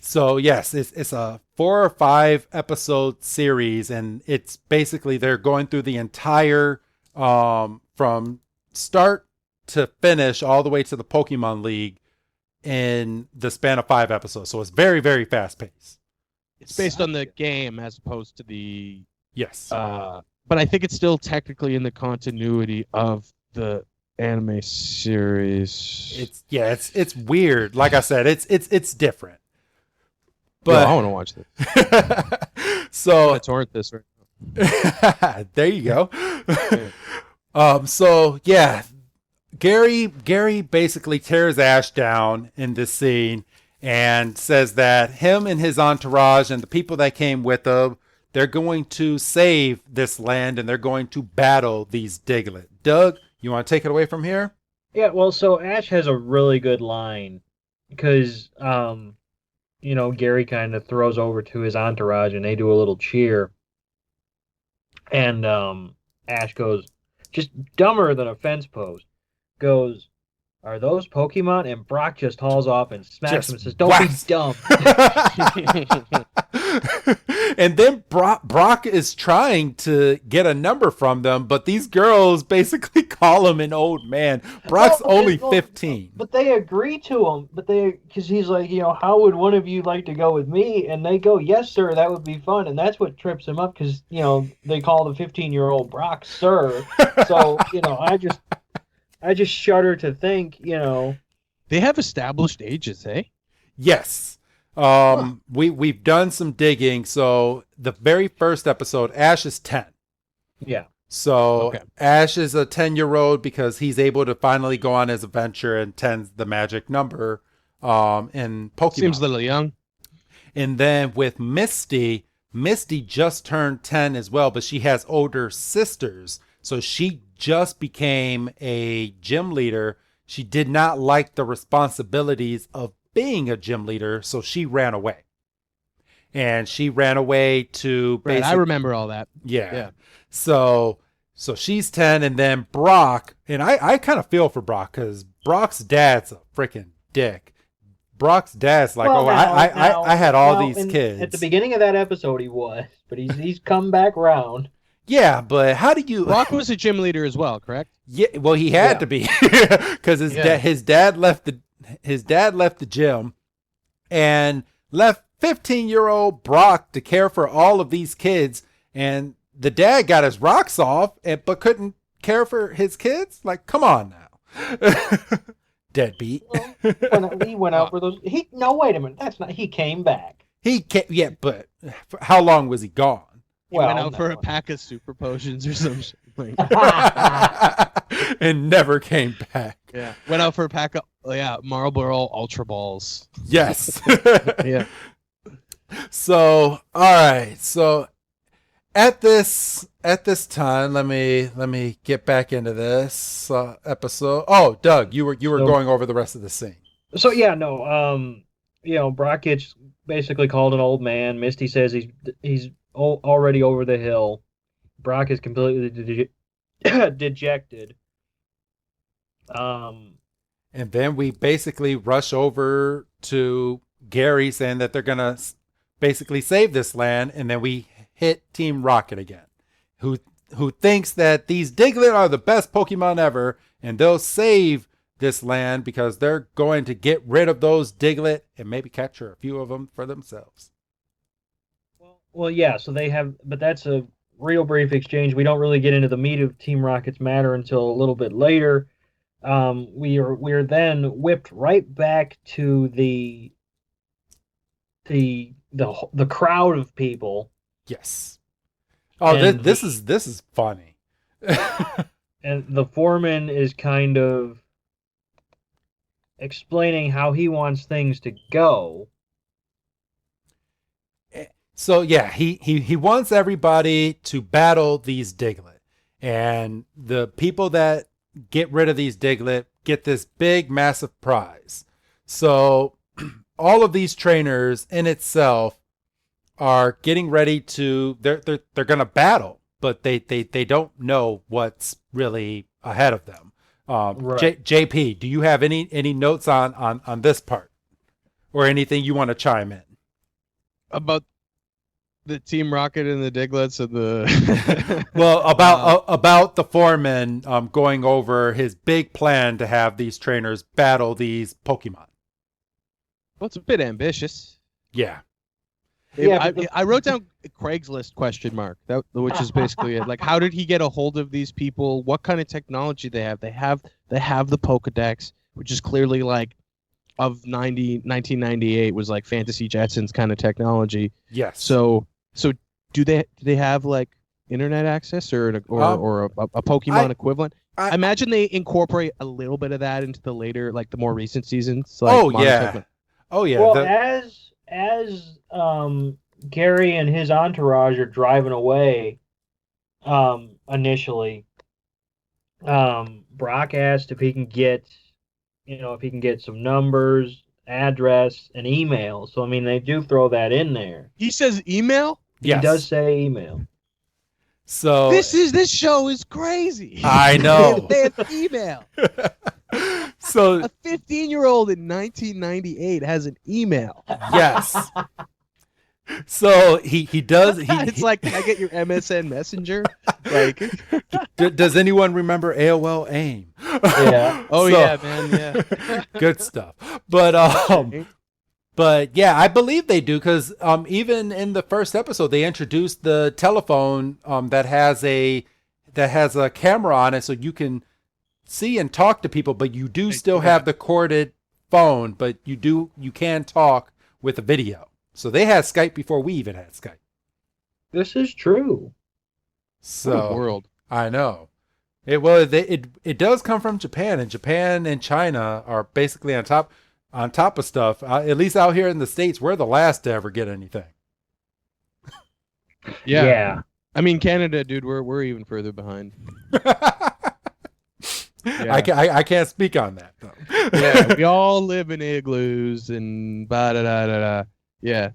So yes, it's a 4 or 5 episode series, and it's basically they're going through the entire from start to finish all the way to the Pokemon League in the span of 5 episodes. So it's very, very fast paced. It's based on the game as opposed to the. Yes. But I think it's still technically in the continuity of the anime series. It's weird. Like I said, it's different. But I want to watch this. so Let's torrent this. Right? there you go. So yeah, Gary basically tears Ash down in this scene and says that him and his entourage and the people that came with him, they're going to save this land and they're going to battle these Diglett. Doug, you want to take it away from here? Yeah, well, so Ash has a really good line because, Gary kind of throws over to his entourage and they do a little cheer. And Ash goes, just dumber than a fence post, goes, are those Pokemon? And Brock just hauls off and smacks him and says, don't be dumb. And then Brock is trying to get a number from them, but these girls basically call him an old man. Brock's only 15. But they agree to him. Because he's like, how would one of you like to go with me? And they go, yes, sir, that would be fun. And that's what trips him up because, they call the 15-year-old Brock sir. So, I just shudder to think, They have established ages, eh? Yes. We've done some digging. So the very first episode, Ash is 10. Yeah. So Ash is a 10-year-old because he's able to finally go on his adventure and 10's the magic number in Pokemon. Seems a little young. And then with Misty just turned 10 as well, but she has older sisters. So she just became a gym leader. She did not like the responsibilities of being a gym leader, so she ran away. And she ran away to Right, I remember all that. Yeah. So she's 10, and then Brock, and I kind of feel for Brock because Brock's dad's a freaking dick. Brock's dad's like, I had all these kids. At the beginning of that episode, he was, but he's come back round. Yeah, but how do you? Brock was a gym leader as well, correct? Yeah, well, he had to be because his dad left the gym and left 15-year-old Brock to care for all of these kids, and the dad got his rocks off, but couldn't care for his kids. Like, come on now, deadbeat. Well, he went out for those. Wait a minute. That's not. He came back. Yeah, but how long was he gone? He went out for a pack of super potions or some shit. And never came back. Yeah. Went out for a pack of Marlboro Ultra Balls. Yes. Yeah. So, all right. So at this time, let me get back into this episode. Oh, Doug, you were going over the rest of the scene. So Brock gets basically called an old man. Misty says he's already over the hill. Brock is completely dejected. And then we basically rush over to Gary saying that they're gonna basically save this land, and then we hit Team Rocket again, who thinks that these Diglett are the best Pokemon ever, and they'll save this land because they're going to get rid of those Diglett and maybe capture a few of them for themselves. Well, yeah. So they have, but that's a real brief exchange. We don't really get into the meat of Team Rocket's matter until a little bit later. We are then whipped right back to the crowd of people. Yes. Oh, this is funny. And the foreman is kind of explaining how he wants things to go. So yeah, he wants everybody to battle these Diglett, and the people that get rid of these Diglett get this big, massive prize. So all of these trainers in itself are getting ready to they're gonna battle, but they don't know what's really ahead of them. Right. JP, do you have any notes on this part, or anything you want to chime in about the Team Rocket and the Digletts and the well, about the foreman going over his big plan to have these trainers battle these Pokemon? Well, it's a bit ambitious. Yeah. I wrote down Craigslist ? Which is basically it. Like, how did he get a hold of these people? What kind of technology they have? They have the Pokedex, which is clearly like of 1998 was like Fantasy Jetsons kind of technology. Yes. So do they have like internet access or a Pokemon equivalent? I imagine they incorporate a little bit of that into the later, like the more recent seasons. Like Oh yeah. Well, as Gary and his entourage are driving away, initially, Brock asked if he can get, some numbers, address, and email. So I mean, they do throw that in there. He says email. He does say email. So this show is crazy. I know. They have email. So a 15-year-old in 1998 has an email. Yes. So he does. It's like, can I get your MSN Messenger? Like, does anyone remember AOL AIM? Yeah. Yeah, man. Yeah. Good stuff. But yeah, I believe they do because even in the first episode they introduced the telephone that has a camera on it, so you can see and talk to people, but you do still have the corded phone, but you can talk with a video. So they had Skype before we even had Skype. This is true. So world. I know. It does come from Japan, and Japan and China are basically on top of stuff. At least out here in the States, we're the last to ever get anything. Yeah. I mean, Canada, dude, we're even further behind. Yeah. I can't speak on that though. Yeah, we all live in igloos and da da da da. Yeah.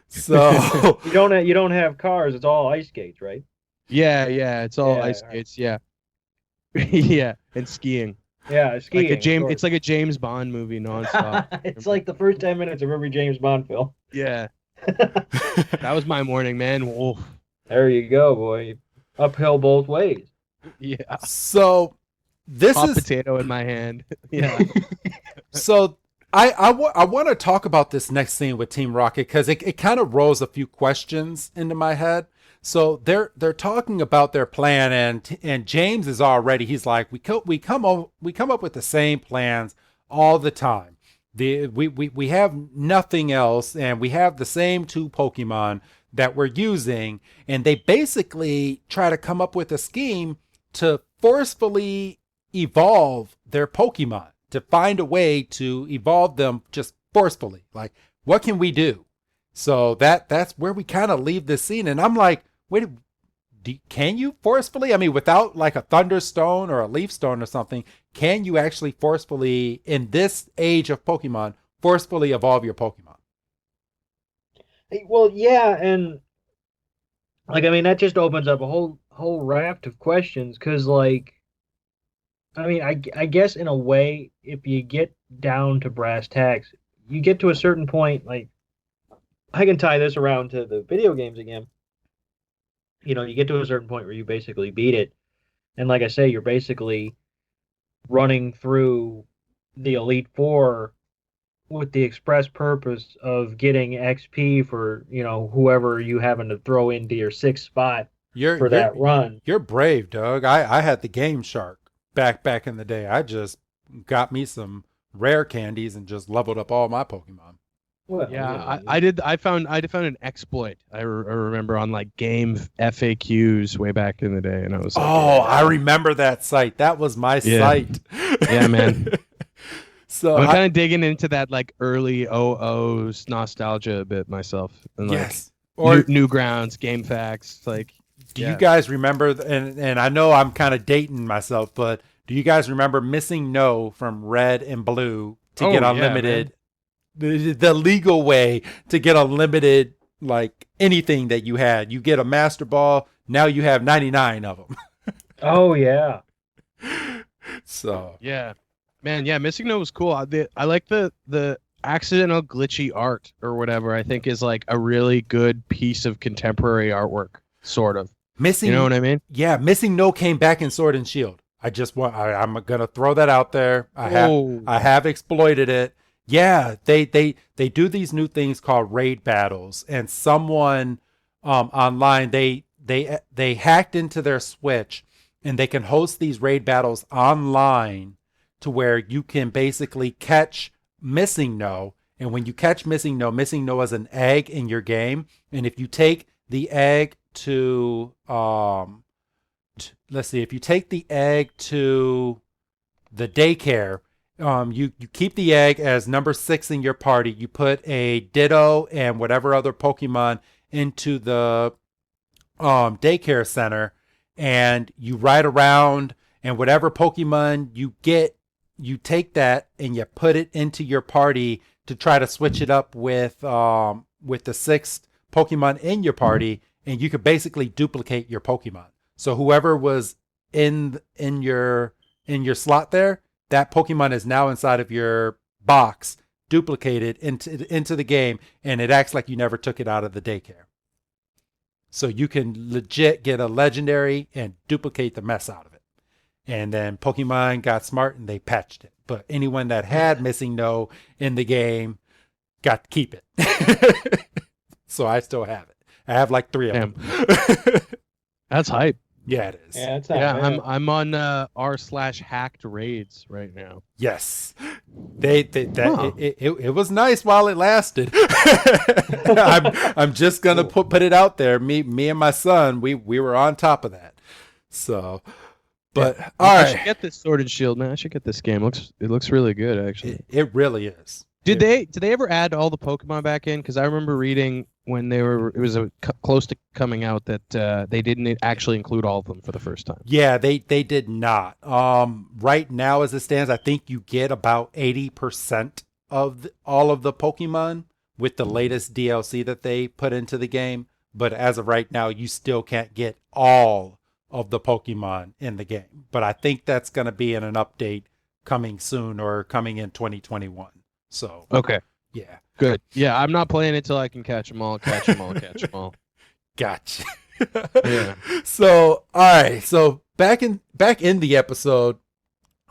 So you don't have cars. It's all ice skates, right? Yeah. It's all ice skates. Yeah. Yeah, and skiing. Yeah, skiing. It's like a James Bond movie nonstop. It's like the first 10 minutes of every James Bond film. Yeah. That was my morning, man. Wolf. There you go, boy. Uphill both ways. Yeah. So this hot is potato in my hand. Yeah. So I want to talk about this next scene with Team Rocket because it kind of rolls a few questions into my head. So they're talking about their plan, and James is already, he's like, we come up with the same plans all the time. We have nothing else, and we have the same two Pokemon that we're using, and they basically try to come up with a scheme to forcefully evolve their Pokemon, to find a way to evolve them just forcefully. Like, what can we do? So that's where we kind of leave this scene, and I'm like, wait, can you forcefully? I mean, without like a Thunderstone or a Leaf Stone or something, can you actually forcefully, in this age of Pokemon, forcefully evolve your Pokemon? Well, yeah, and like, I mean, that just opens up a whole raft of questions because, like, I mean, I guess in a way, if you get down to brass tacks, you get to a certain point, like, I can tie this around to the video games again. You know, you get to a certain point where you basically beat it. And like I say, you're basically running through the Elite Four with the express purpose of getting XP for, whoever you happen to throw into your sixth spot for that run. You're brave, Doug. I had the Game Shark back in the day. I just got me some rare candies and just leveled up all my Pokemon. Well, yeah, I found an exploit. I remember on like game FAQs way back in the day, and I was like, I remember that site. That was my site. Yeah, man. So I'm kind of digging into that like early OOs nostalgia a bit myself. And like, yes, or Newgrounds, Game Facts. Like, do you guys remember? And I know I'm kind of dating myself, but do you guys remember Missing No from Red and Blue to get unlimited? The legal way to get unlimited, like anything that you had. You get a Master Ball, now you have 99 of them. Oh, yeah. So. Yeah. Man, yeah, Missing No was cool. I like the accidental glitchy art or whatever, I think is like a really good piece of contemporary artwork, sort of. You know what I mean? Yeah, Missing No came back in Sword and Shield. I'm going to throw that out there. I have exploited it. Yeah, they do these new things called raid battles, and someone online they hacked into their Switch, and they can host these raid battles online to where you can basically catch Missing No. And when you catch Missing No is an egg in your game. And if you take the egg to, let's see, if you take the egg to the daycare, you keep the egg as number 6 in your party. You put a Ditto and whatever other Pokemon into the daycare center, and you ride around, and whatever Pokemon you get, you take that and you put it into your party to try to switch it up with the 6th Pokemon in your party, and you could basically duplicate your Pokemon. So whoever was in your slot there, that Pokemon is now inside of your box, duplicated into the game, and it acts like you never took it out of the daycare. So you can legit get a legendary and duplicate the mess out of it. And then Pokemon got smart and they patched it. But anyone that had Missing No in the game got to keep it. So I still have it. I have like 3 of them. That's hype. Yeah, it is. Yeah, it's not bad. I'm on r/hacked raids right now. Yes, it was nice while it lasted. I'm just gonna put it out there. Me and my son, we were on top of that. So, but all right, I should get this Sword and Shield, man. I should get this game. It looks really good, actually. It really is. Did they ever add all the Pokemon back in? Because I remember reading when it was close to coming out that they didn't actually include all of them for the first time. Yeah, they did not. Right now, as it stands, I think you get about 80% of all of the Pokemon with the latest DLC that they put into the game. But as of right now, you still can't get all of the Pokemon in the game. But I think that's going to be in an update coming soon or coming in 2021. So okay, yeah, good. Yeah, I'm not playing it till I can catch them all. Catch them all. Gotcha. Yeah. So all right. So back in the episode,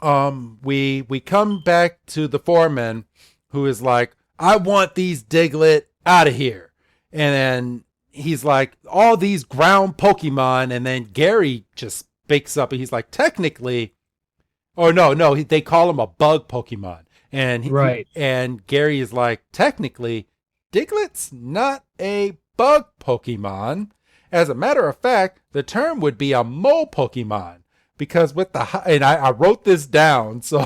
we come back to the foreman, who is like, I want these Diglett out of here, and then he's like, all these ground Pokemon, and then Gary just speaks up and he's like, technically, or no, they call him a bug Pokemon. And right. And Gary is like, technically, Diglett's not a bug Pokemon. As a matter of fact, the term would be a mole Pokemon, because with and I wrote this down, so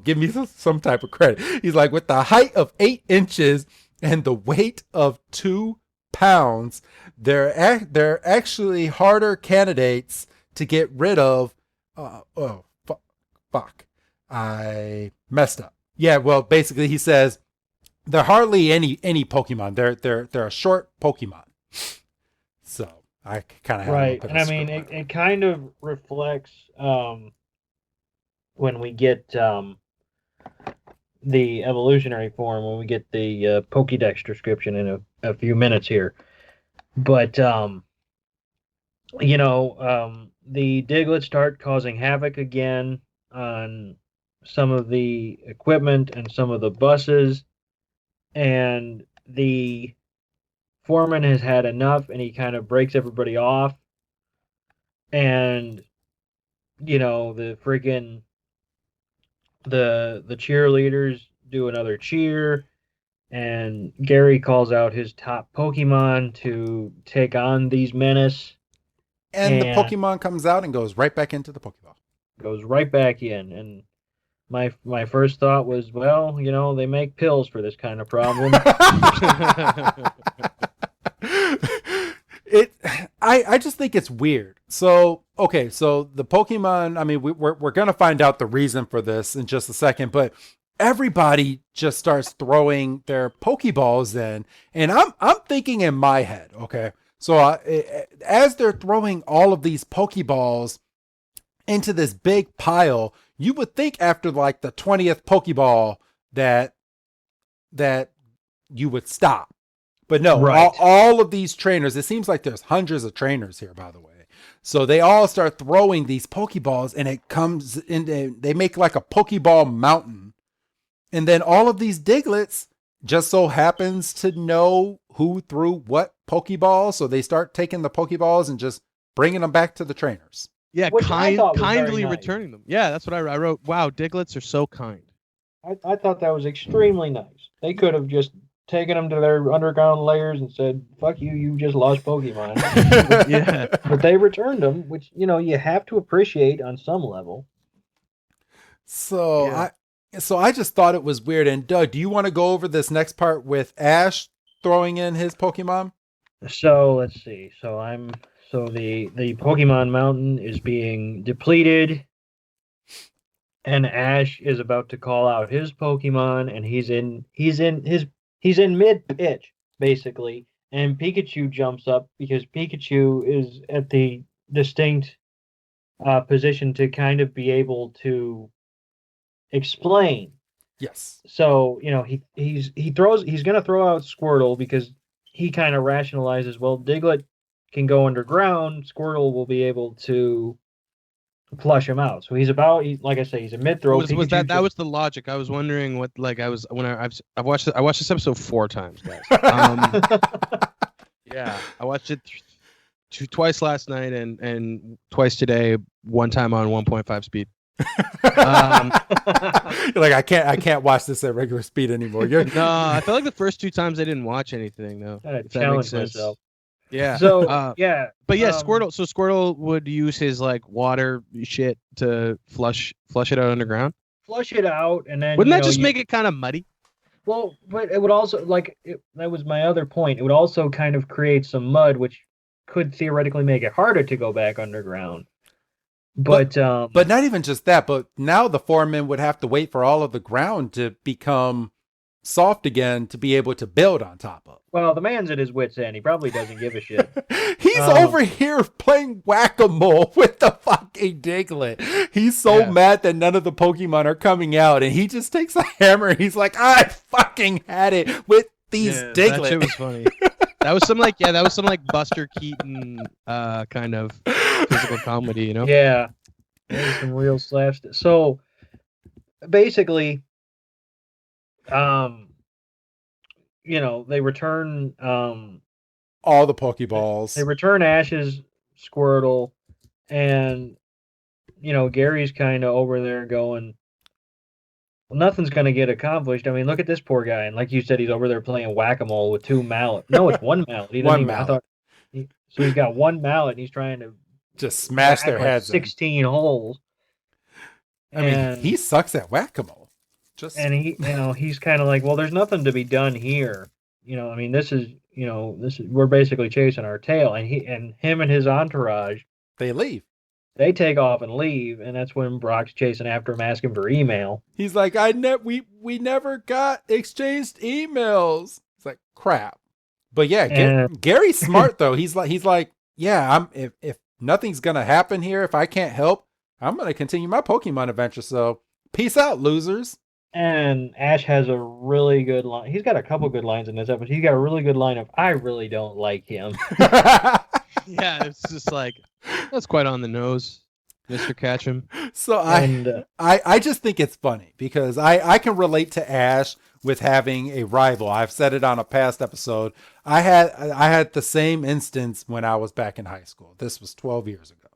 give me some type of credit. He's like, with the height of 8 inches and the weight of 2 pounds, they're actually harder candidates to get rid of. Fuck, I messed up. Yeah, well, basically he says they're hardly any Pokemon. They're a short Pokemon. So I kind of have right, and I mean it kind of reflects when we get the evolutionary form, when we get the Pokédex description in a few minutes here. But the Diglett start causing havoc again on some of the equipment and some of the buses, and the foreman has had enough, and he kind of breaks everybody off, and the freaking the cheerleaders do another cheer, and Gary calls out his top Pokemon to take on these menace, and the Pokemon comes out and goes right back into the Pokeball. Goes right back in, and my first thought was, well, they make pills for this kind of problem. I just think it's weird. So, okay, so the Pokemon, I mean, we're going to find out the reason for this in just a second, but everybody just starts throwing their Pokeballs in, and I'm thinking in my head, okay, so as they're throwing all of these Pokeballs into this big pile, you would think after like the 20th Pokeball that you would stop. But no, right. all of these trainers, it seems like there's hundreds of trainers here, by the way. So they all start throwing these Pokeballs, and it comes in, they make like a Pokeball mountain. And then all of these Digletts just so happens to know who threw what Pokeball. So they start taking the Pokeballs and just bringing them back to the trainers. Yeah, Which kindly nice. returning them. Yeah, that's what I wrote. Wow, Digletts are so kind. I thought that was extremely nice. They could have just taken them to their underground layers and said, "Fuck you, you just lost Pokemon." Yeah. But they returned them, which you have to appreciate on some level. So Yeah. I just thought it was weird. And Doug, do you want to go over this next part with Ash throwing in his Pokemon? So let's see. So the Pokemon Mountain is being depleted, and Ash is about to call out his Pokemon, and he's in mid pitch basically, and Pikachu jumps up because Pikachu is at the distinct position to kind of be able to explain. Yes. So he's gonna throw out Squirtle because he kind of rationalizes, well, Diglett can go underground, Squirtle will be able to flush him out. So like I say, he's a mid throw. Was that was the logic? I was wondering what I've watched this episode 4 times, guys. Yeah, I watched it twice last night and twice today. One time on 1.5 speed. You're like, I can't watch this at regular speed anymore. No, I felt like the first 2 times I didn't watch anything though. I challenge myself. Yeah. So yeah, but yeah, Squirtle. So Squirtle would use his like water shit to flush it out underground. Flush it out, and then wouldn't that just make it kind of muddy? Well, but it would also that was my other point. It would also kind of create some mud, which could theoretically make it harder to go back underground. But not even just that. But now the foreman would have to wait for all of the ground to become soft again to be able to build on top of. Well, the man's at his wit's end. He probably doesn't give a shit. He's over here playing whack-a-mole with the fucking Diglett. He's so mad that none of the Pokemon are coming out, and he just takes a hammer and he's like, I fucking had it with these Diglett. That shit was funny. That was some like Buster Keaton kind of physical comedy, you know? Yeah. There's some real slapstick. So basically, they return all the Pokeballs. They return Ash's Squirtle, and Gary's kind of over there going, well, nothing's going to get accomplished. I mean, look at this poor guy. And like you said, he's over there playing whack-a-mole with 2 mallets. No, it's 1 mallet. So he's got 1 mallet, and he's trying to just smash their heads 16 holes. I mean, he sucks at whack-a-mole. And he's kind of like, well, there's nothing to be done here. I mean, this is we're basically chasing our tail, and him and his entourage, they leave. They take off and leave, and that's when Brock's chasing after him, asking for email. He's like, we never got exchanged emails. It's like, crap. But yeah, Gary's smart though. He's like, yeah, if nothing's gonna happen here, if I can't help, I'm gonna continue my Pokemon adventure. So peace out, losers. And Ash has a really good line. He's got a couple good lines in this episode. He's got a really good line of, I really don't like him. Yeah, it's just like, that's quite on the nose, Mr. Ketchum. So I just think it's funny because I can relate to Ash with having a rival. I've said it on a past episode. I had the same instance when I was back in high school. This was 12 years ago.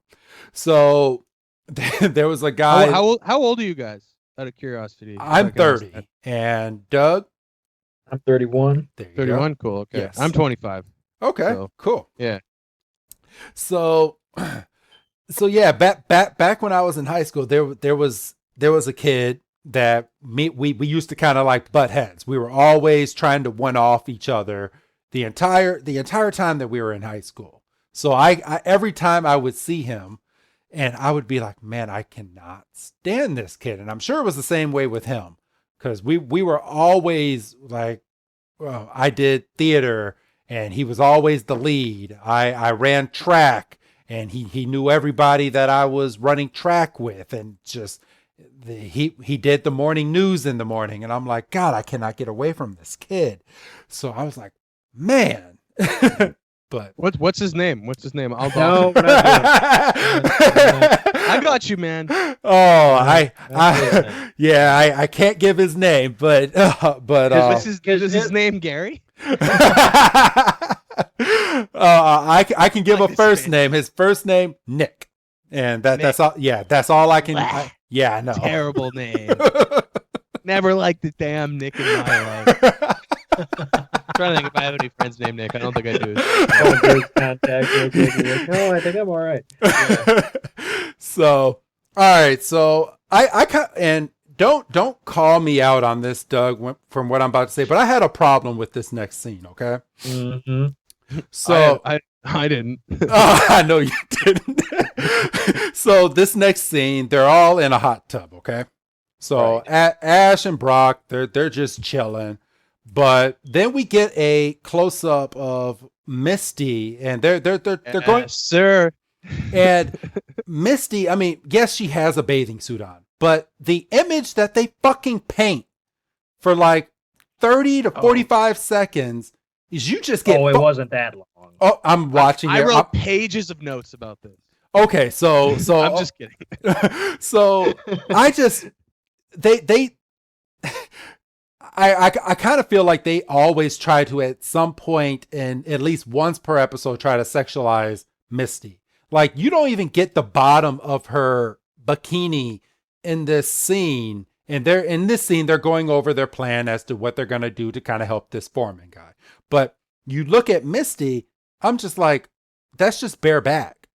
So there was a guy. How old are you guys? Out of curiosity. I'm 30. And Doug? I'm 31. 31? Cool. Okay. Yes. I'm 25. Okay. So, cool. Yeah. So yeah, back when I was in high school, there was a kid that we used to kind of like butt heads. We were always trying to one off each other the entire time that we were in high school. So I every time I would see him, and I would be like, man, I cannot stand this kid. And I'm sure it was the same way with him because we were always like, well, I did theater and he was always the lead. I ran track and he knew everybody that I was running track with, and just he did the morning news in the morning. And I'm like, God, I cannot get away from this kid. So I was like, man. But what's his name? What's his name? I'll no, I got you, man. Oh, I can't give his name, but is his name Gary? I can give a first name. His first name Nick, and that's all. Yeah, that's all I can. I know. Terrible name. Never liked the damn Nick in my life. I'm trying to think if I have any friends named Nick. I don't think I do. Oh, great contact. Real quick. You're like, no, I think I'm all right. Yeah. So, all right. So and don't call me out on this, Doug, from what I'm about to say, but I had a problem with this next scene. Okay. Mm-hmm. So I didn't. I know you didn't. So this next scene, they're all in a hot tub. Okay. So Ash and Brock, they're just chilling. But then we get a close up of Misty, and they're going, sir. And Misty, I mean, yes, she has a bathing suit on, but the image that they fucking paint for like 30 to 45 seconds is you just get. Oh, it wasn't that long. Oh, I'm watching. I wrote pages of notes about this. Okay, so I'm just kidding. So I just I kind of feel like they always try to, at some point and at least once per episode, try to sexualize Misty. Like, you don't even get the bottom of her bikini in this scene. And they're going over their plan as to what they're going to do to kind of help this foreman guy. But you look at Misty, I'm just like, that's just bare back.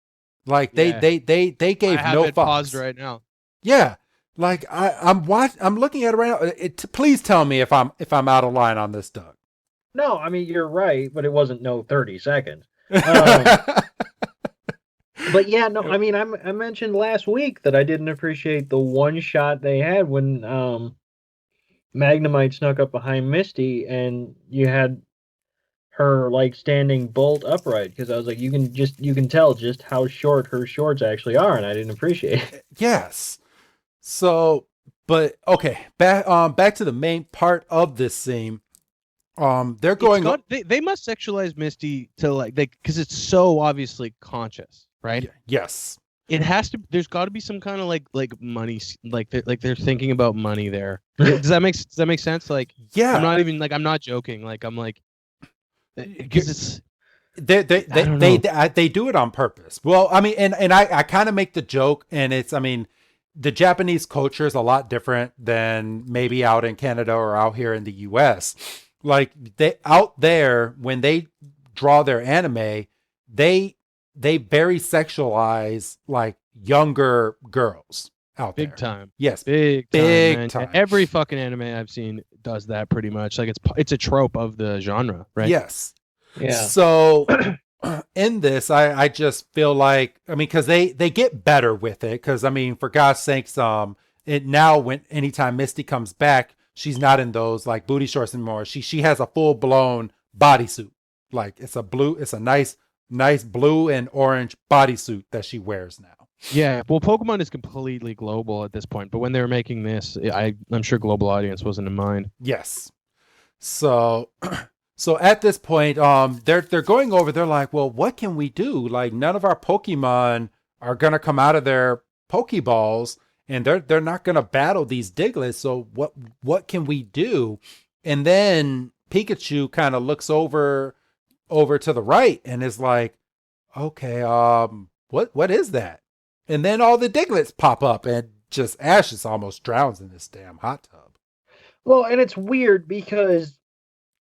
Like they gave no fucks. Paused right now. Yeah. Like I'm looking at it right now. Please tell me if I'm out of line on this, Doug. No, I mean, you're right, but it wasn't no 30 seconds. But yeah, no, I mean, I mentioned last week that I didn't appreciate the one shot they had when Magnemite snuck up behind Misty and you had her like standing bolt upright, because I was like, you can tell just how short her shorts actually are, and I didn't appreciate it. Yes. So, but okay, back to the main part of this scene. They're going. They must sexualize Misty to because it's so obviously conscious, right? Yes. It has to. There's got to be some kind of like money, like they're thinking about money there. Does that make sense? Like, yeah. I'm not even I'm not joking. Like, I'm like, because it's. They do it on purpose. Well, I mean, and I kind of make the joke, and it's, I mean, the Japanese culture is a lot different than maybe out in Canada or out here in the US. Like, they out there, when they draw their anime, they very sexualize like younger girls out there. Big time. Yes. Big time. Every fucking anime I've seen does that pretty much. Like, it's a trope of the genre, right? Yes. Yeah. So in this, I just feel like, I mean, because they get better with it. Because, I mean, for God's sakes, anytime Misty comes back, she's not in those like booty shorts anymore. She has a full blown bodysuit. Like, it's a nice blue and orange bodysuit that she wears now. Yeah, well, Pokemon is completely global at this point. But when they were making this, I'm sure global audience wasn't in mind. Yes. So at this point, they're going over. They're like, well, what can we do? Like, none of our Pokemon are gonna come out of their Pokeballs, and they're not gonna battle these Diglets. So what can we do? And then Pikachu kind of looks over to the right and is like, okay, what is that? And then all the Diglets pop up, and just Ash just almost drowns in this damn hot tub. Well, and it's weird because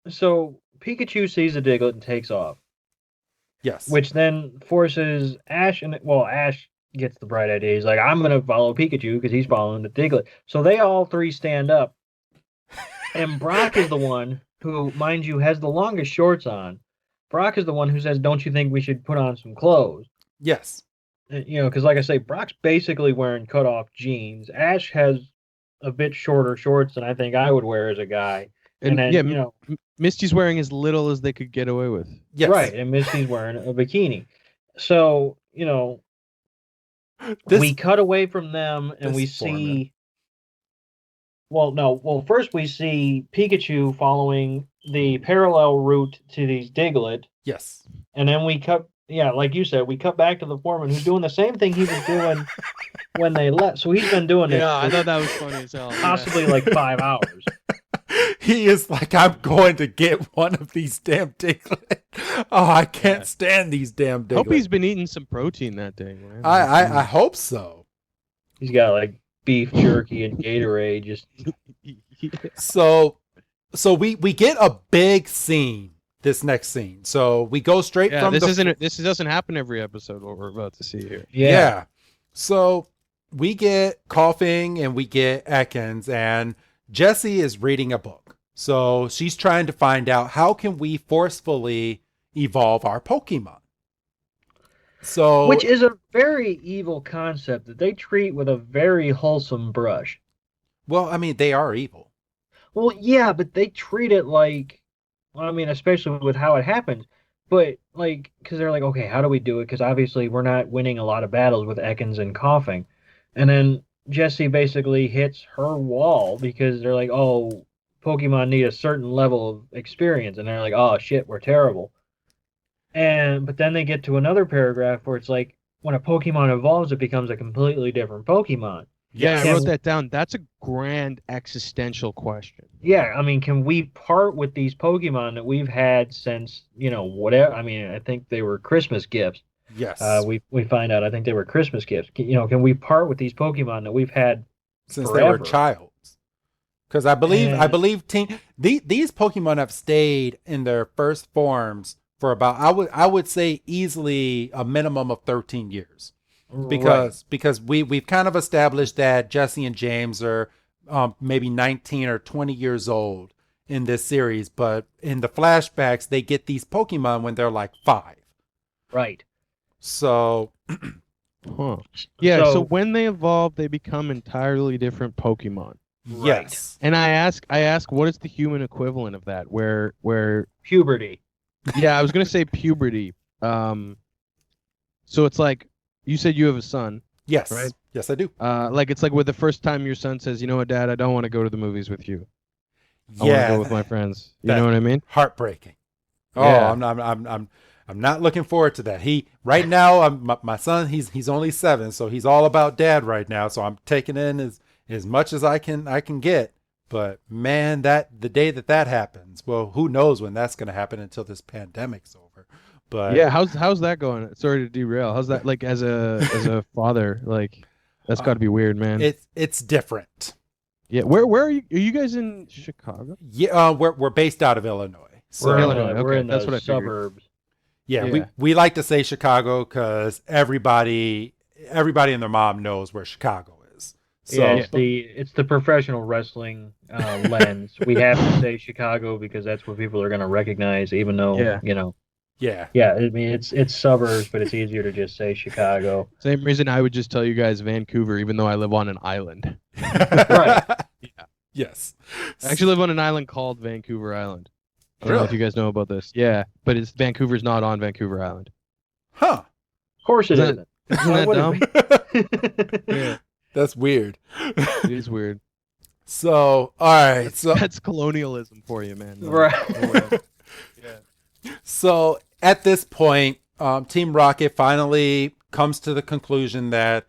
so Pikachu sees a Diglett and takes off. Yes. Which then forces Ash, Ash gets the bright idea. He's like, I'm going to follow Pikachu because he's following the Diglett. So they all three stand up. And Brock is the one who, mind you, has the longest shorts on. Brock is the one who says, don't you think we should put on some clothes? Yes. You know, because like I say, Brock's basically wearing cut-off jeans. Ash has a bit shorter shorts than I think I would wear as a guy. And then, yeah, you know, Misty's wearing as little as they could get away with. Yes. Right, and Misty's wearing a bikini. So, you know, we cut away from them and we see... First we see Pikachu following the parallel route to these Diglett. Yes. And then we cut, like you said, we cut back to the foreman who's doing the same thing he was doing when they left. So he's been doing this. Yeah, I thought that was funny as hell. Possibly like 5 hours. He is like, I'm going to get one of these damn Diglett. Oh, I can't stand these damn Diglett. Hope he's been eating some protein that day. Man. I hope so. He's got like beef jerky and Gatorade. Just So we get a big scene. This next scene. So we go straight from this doesn't happen every episode. What we're about to see here. Yeah. So we get Coughing and we get Ekans, and Jessie is reading a book. So she's trying to find out how can we forcefully evolve our Pokemon. So, which is a very evil concept that they treat with a very wholesome brush. Well, I mean, they are evil. Well, yeah, but they treat it like, well, I mean, especially with how it happens. But like, because they're like, okay, how do we do it? Because obviously we're not winning a lot of battles with Ekans and Coughing, and then Jessie basically hits her wall because they're like, oh, Pokemon need a certain level of experience, and they're like, oh shit, we're terrible. But then they get to another paragraph where it's like, when a Pokemon evolves, it becomes a completely different Pokemon. Yeah, I wrote that down. That's a grand existential question. Yeah, I mean, can we part with these Pokemon that we've had since, whatever? I mean, I think they were Christmas gifts. Yes. We find out, I think they were Christmas gifts. Can we part with these Pokemon that we've had since forever? They were childs? Because I believe these Pokemon have stayed in their first forms for about, I would say easily a minimum of 13 years. Because we've kind of established that Jessie and James are maybe 19 or 20 years old in this series, but in the flashbacks they get these Pokemon when they're like 5. Right. So yeah, so when they evolve they become entirely different Pokemon. Yes. And I ask what is the human equivalent of that? Where puberty. Yeah, I was gonna say puberty. So it's like, you said you have a son. Yes. Right? Yes, I do. Like it's like with the first time your son says, you know what, Dad, I don't want to go to the movies with you. I want to go with my friends. You know what I mean? Heartbreaking. Yeah. I'm not looking forward to that. Right now, my son, he's only 7, so he's all about Dad right now. So I'm taking in as much as I can get. But man, the day that happens, well, who knows when that's going to happen until this pandemic's over. But yeah, how's that going? Sorry to derail. How's that, like, as a father? Like, that's got to be weird, man. It's different. Yeah, where are you? Are you guys in Chicago? Yeah, we're based out of Illinois. So We're okay, in that's the what I figured. suburbs. Yeah, we like to say Chicago because everybody and their mom knows where Chicago is. So Yeah, it's the professional wrestling lens. We have to say Chicago because that's what people are going to recognize, even though Yeah. I mean, it's suburbs, but it's easier to just say Chicago. Same reason I would just tell you guys Vancouver, even though I live on an island. Right. Yeah. Yes. I actually live on an island called Vancouver Island. I don't know if you guys know about this. Yeah, but Vancouver's not on Vancouver Island. Huh. Of course it isn't. Isn't that dumb? Yeah. That's weird. It is weird. So, all right. That's colonialism for you, man. Right. Yeah. So at this point, Team Rocket finally comes to the conclusion that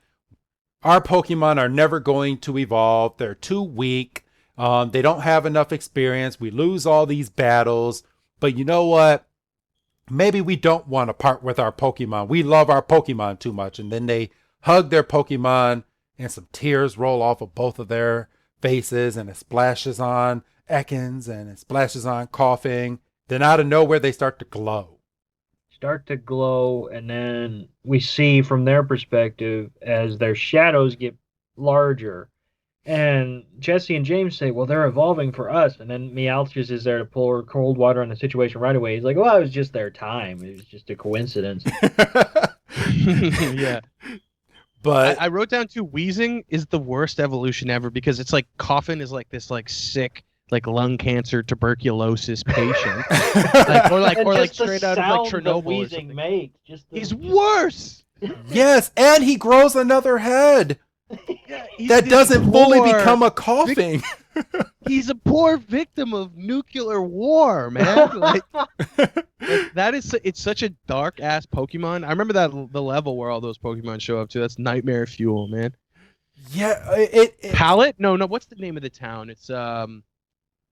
our Pokemon are never going to evolve. They're too weak. They don't have enough experience. We lose all these battles. But you know what? Maybe we don't want to part with our Pokemon. We love our Pokemon too much. And then they hug their Pokemon and some tears roll off of both of their faces and it splashes on Ekans and it splashes on Coughing. Then out of nowhere, they start to glow. And then we see from their perspective as their shadows get larger. And Jessie and James say, well, they're evolving for us. And then Meowth is there to pour cold water on the situation right away. He's like, well, it was just their time. It was just a coincidence. Yeah. But I wrote down too, wheezing is the worst evolution ever because it's like Coughing is like this like sick like lung cancer tuberculosis patient, or straight out of like Chernobyl or something. He's worse. Yes, and he grows another head. Yeah, that doesn't fully become a Coughing. He's a poor victim of nuclear war, man. Like that is, it's such a dark ass Pokemon. I remember the level where all those Pokemon show up to. That's nightmare fuel, man. Yeah, Palette? No. What's the name of the town? It's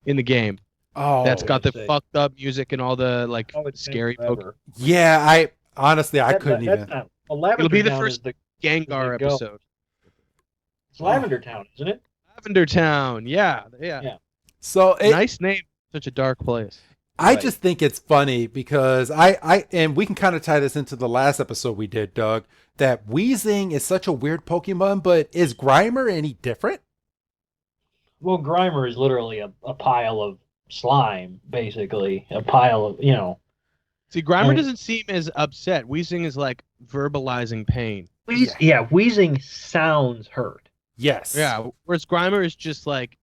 in the game. Oh, that's got the fucked up music and all the like scary Pokemon. Yeah, I honestly couldn't even. It'll be the first Gengar episode. It's Lavender Town, isn't it? Lavender Town, yeah. So Nice name, such a dark place. I Right. just think it's funny because and we can kind of tie this into the last episode we did, Doug, that Weezing is such a weird Pokemon, but is Grimer any different? Well, Grimer is literally a pile of slime, basically. A pile of, See, Grimer And- doesn't seem as upset. Weezing is like verbalizing pain. Wheezing sounds hurt. Yes. Yeah, whereas Grimer is just like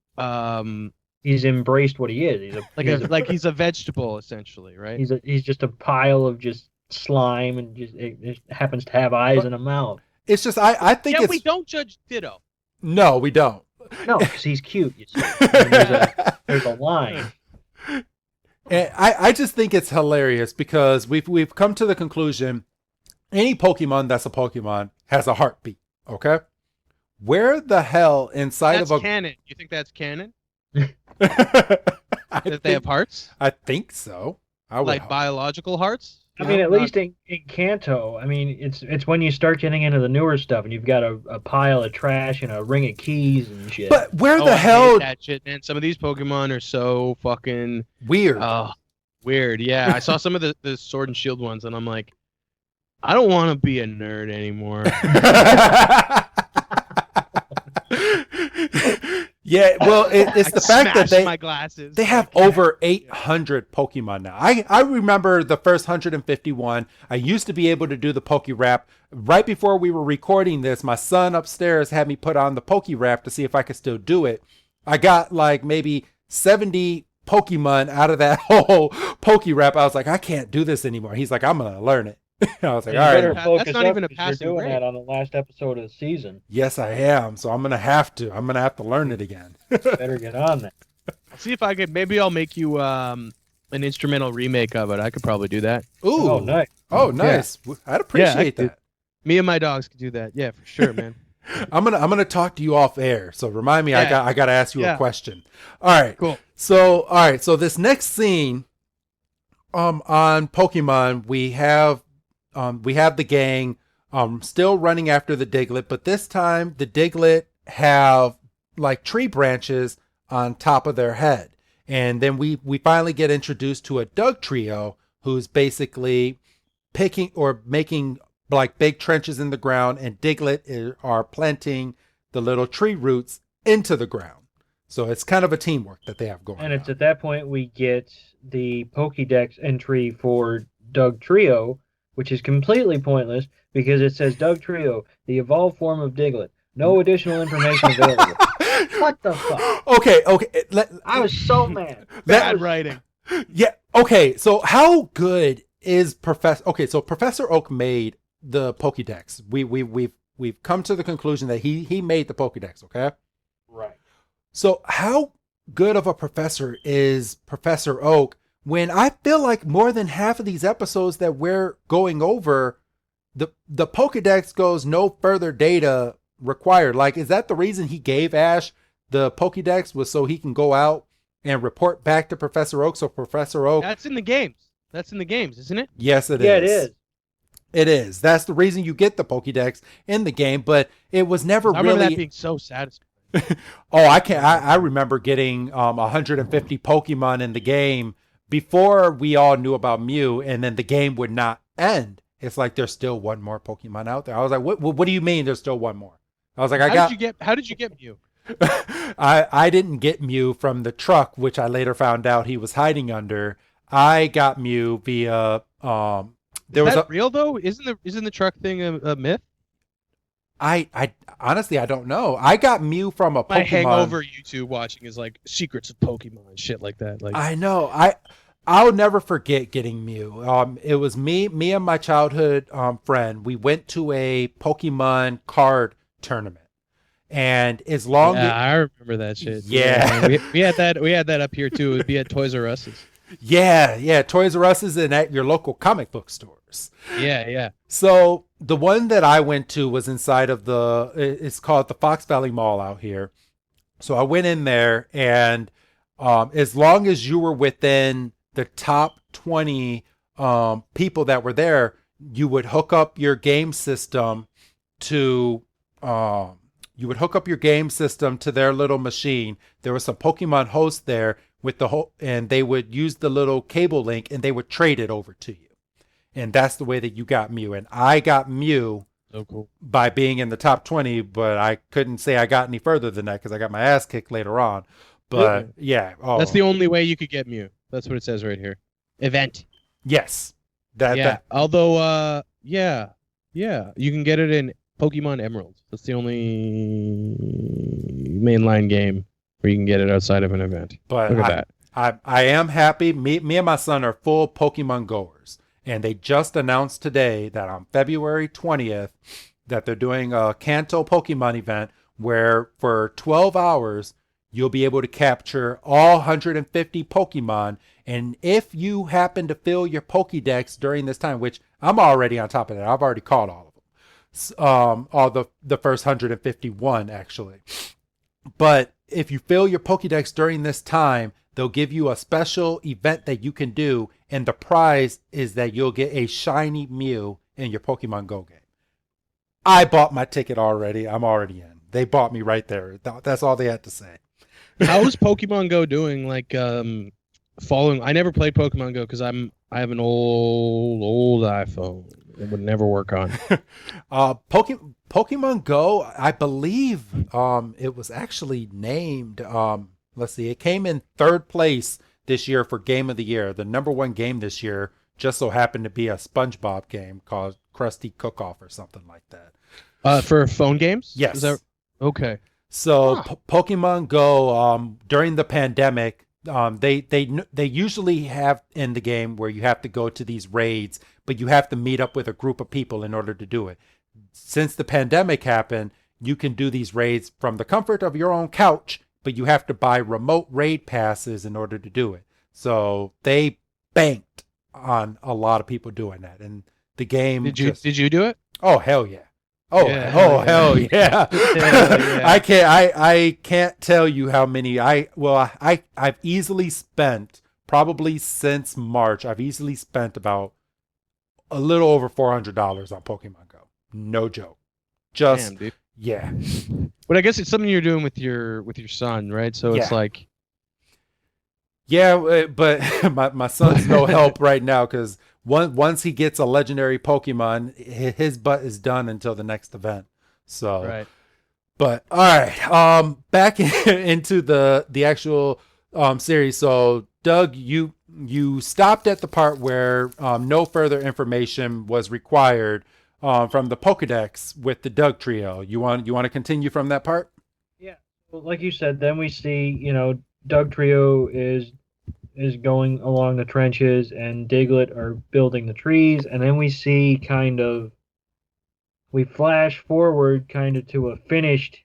He's embraced what he is. he's a vegetable essentially, right? He's just a pile of just slime, and it happens to have eyes and a mouth. It's just I think Yeah, it's we don't judge Ditto. no, we don't. No, because he's cute. You see, I mean, there's a line. And I just think it's hilarious because we've come to the conclusion any Pokemon that's a Pokemon has a heartbeat. Okay, where the hell inside That's of a canon. You think that's canon? I That they have hearts, I think so. I would like hope. biological hearts. I mean, at Not- least in Kanto, I mean, it's when you start getting into the newer stuff, and you've got a pile of trash and a ring of keys and shit. But where Oh, the I hate hell that shit, man. Some of these Pokemon are so fucking weird. weird. Yeah, I saw some of the Sword and Shield ones, and I'm like, I don't want to be a nerd anymore. Yeah, well, it's the fact that smashed my glasses. they have over 800 Pokemon now. I remember the first 151. I used to be able to do the Poke Rap. Right before we were recording this, my son upstairs had me put on the Poke Rap to see if I could still do it. I got like maybe 70 Pokemon out of that whole Poke Rap. I was like, I can't do this anymore. He's like, I'm going to learn it. I was like, You all better right. That's focus not up, even a 'cause passing you're doing grade. that on the last episode of the season. Yes, I am. So I'm going to have to. I'm going to have to learn it again. Better get on that. I'll see if I could. Maybe I'll make you an instrumental remake of it. I could probably do that. Ooh. Oh, nice. Oh, nice. I'd appreciate could- that. Me and my dogs could do that. Yeah, for sure, man. I'm gonna talk to you off air. So remind me, I Yeah. gotta ask you a Yeah. question. All right. Cool. So this next scene, on Pokemon, we have the gang, still running after the Diglett, but this time the Diglett have like tree branches on top of their head, and then we finally get introduced to a Doug trio who's basically picking or making like big trenches in the ground, and Diglett are planting the little tree roots into the ground. So it's kind of a teamwork that they have going. And it's on. at that point we get the Pokédex entry for Doug Trio, which is completely pointless because it says Doug Trio, the evolved form of Diglett. No additional information available. What the fuck? Okay. I was so mad. Bad writing. Yeah. Okay. So how good is Professor? Okay. So Professor Oak made the Pokédex. We've come to the conclusion that he made the Pokédex. Okay. Right. So how good of a professor is Professor Oak when I feel like more than half of these episodes that we're going over, the Pokédex goes no further data required. Like, is that the reason he gave Ash the Pokédex, was so he can go out and report back to Professor Oak? So Professor Oak, That's in the games. That's in the games, isn't it? yes, it is. Yeah, it is. It is. That's the reason you get the Pokédex in the game, but it was never I remember that really. being so satisfying. Oh, I can't. I remember getting 150 Pokemon in the game before we all knew about Mew, and then the game would not end. It's like there's still one more Pokemon out there. I was like, what do you mean there's still one more? I was like, How did you get Mew? I didn't get Mew from the truck, which I later found out he was hiding under. I got Mew via there was Is that real though? Isn't the truck thing a myth? I honestly I don't know. I got Mew from a Pokemon. My hangover YouTube watching is like secrets of Pokemon and shit like that. Like I know. I'll never forget getting Mew. It was me and my childhood friend. We went to a Pokemon card tournament, and as long yeah, I remember that shit. Yeah. we had that up here too. It would be at Toys R Us's. yeah, Toys R Us's and at your local comic book stores. Yeah. So the one that I went to was inside of it's called the Fox Valley Mall out here. So I went in there, and as long as you were within the top 20 people that were there, you would hook up your game system to you would hook up your game system to their little machine. There was some Pokemon host there with the whole, and they would use the little cable link and they would trade it over to you. And that's the way that you got Mew. And I got Mew So cool. by being in the top 20, but I couldn't say I got any further than that because I got my ass kicked later on. But yeah. Oh, That's the only way you could get Mew. That's what it says right here. Event. yes. Although, yeah, you can get it in Pokemon Emerald. That's the only mainline game where you can get it outside of an event. But Look at that. I am happy. Me and my son are full Pokemon goers. And they just announced today that on February 20th that they're doing a Kanto Pokemon event where for 12 hours you'll be able to capture all 150 Pokemon. And if you happen to fill your Pokédex during this time, which I'm already on top of that, I've already caught all of them. All the first 151 actually. But if you fill your Pokédex during this time, they'll give you a special event that you can do, and the prize is that you'll get a shiny Mew in your Pokemon Go game. I bought my ticket already. I'm already in. They bought me right there. That's all they had to say. How's Pokemon Go doing? Like, following. I never played Pokemon Go because I have an old iPhone. It would never work on. Pokemon Go, I believe, it was actually named. Let's see, it came in third place this year for Game of the Year. The number one game this year just so happened to be a SpongeBob game called Krusty Cook-Off or something like that. For phone games? Yes. Is that okay? So Pokemon Go, during the pandemic, they usually have in the game where you have to go to these raids, but you have to meet up with a group of people in order to do it. Since the pandemic happened, you can do these raids from the comfort of your own couch, but you have to buy remote raid passes in order to do it. So they banked on a lot of people doing that, and the game. Did you do it? Oh hell yeah! Oh, Yeah, hell yeah! Yeah. I can't tell you how many. I've easily spent, probably since March, I've easily spent about a little over $400 on Pokemon Go. No joke. Just Damn, dude. yeah. But I guess it's something you're doing with your son, right? So it's Yeah. like, Yeah, but my son's no help right now because once he gets a legendary Pokemon, his butt is done until the next event. So, right. but all right, back into the actual series. So, Doug, you stopped at the part where no further information was required from the Pokedex with the Doug trio. You want to continue from that part? Yeah. Well, like you said, then we see, Doug Trio is going along the trenches and Diglett are building the trees, and then we see we flash forward kind of to a finished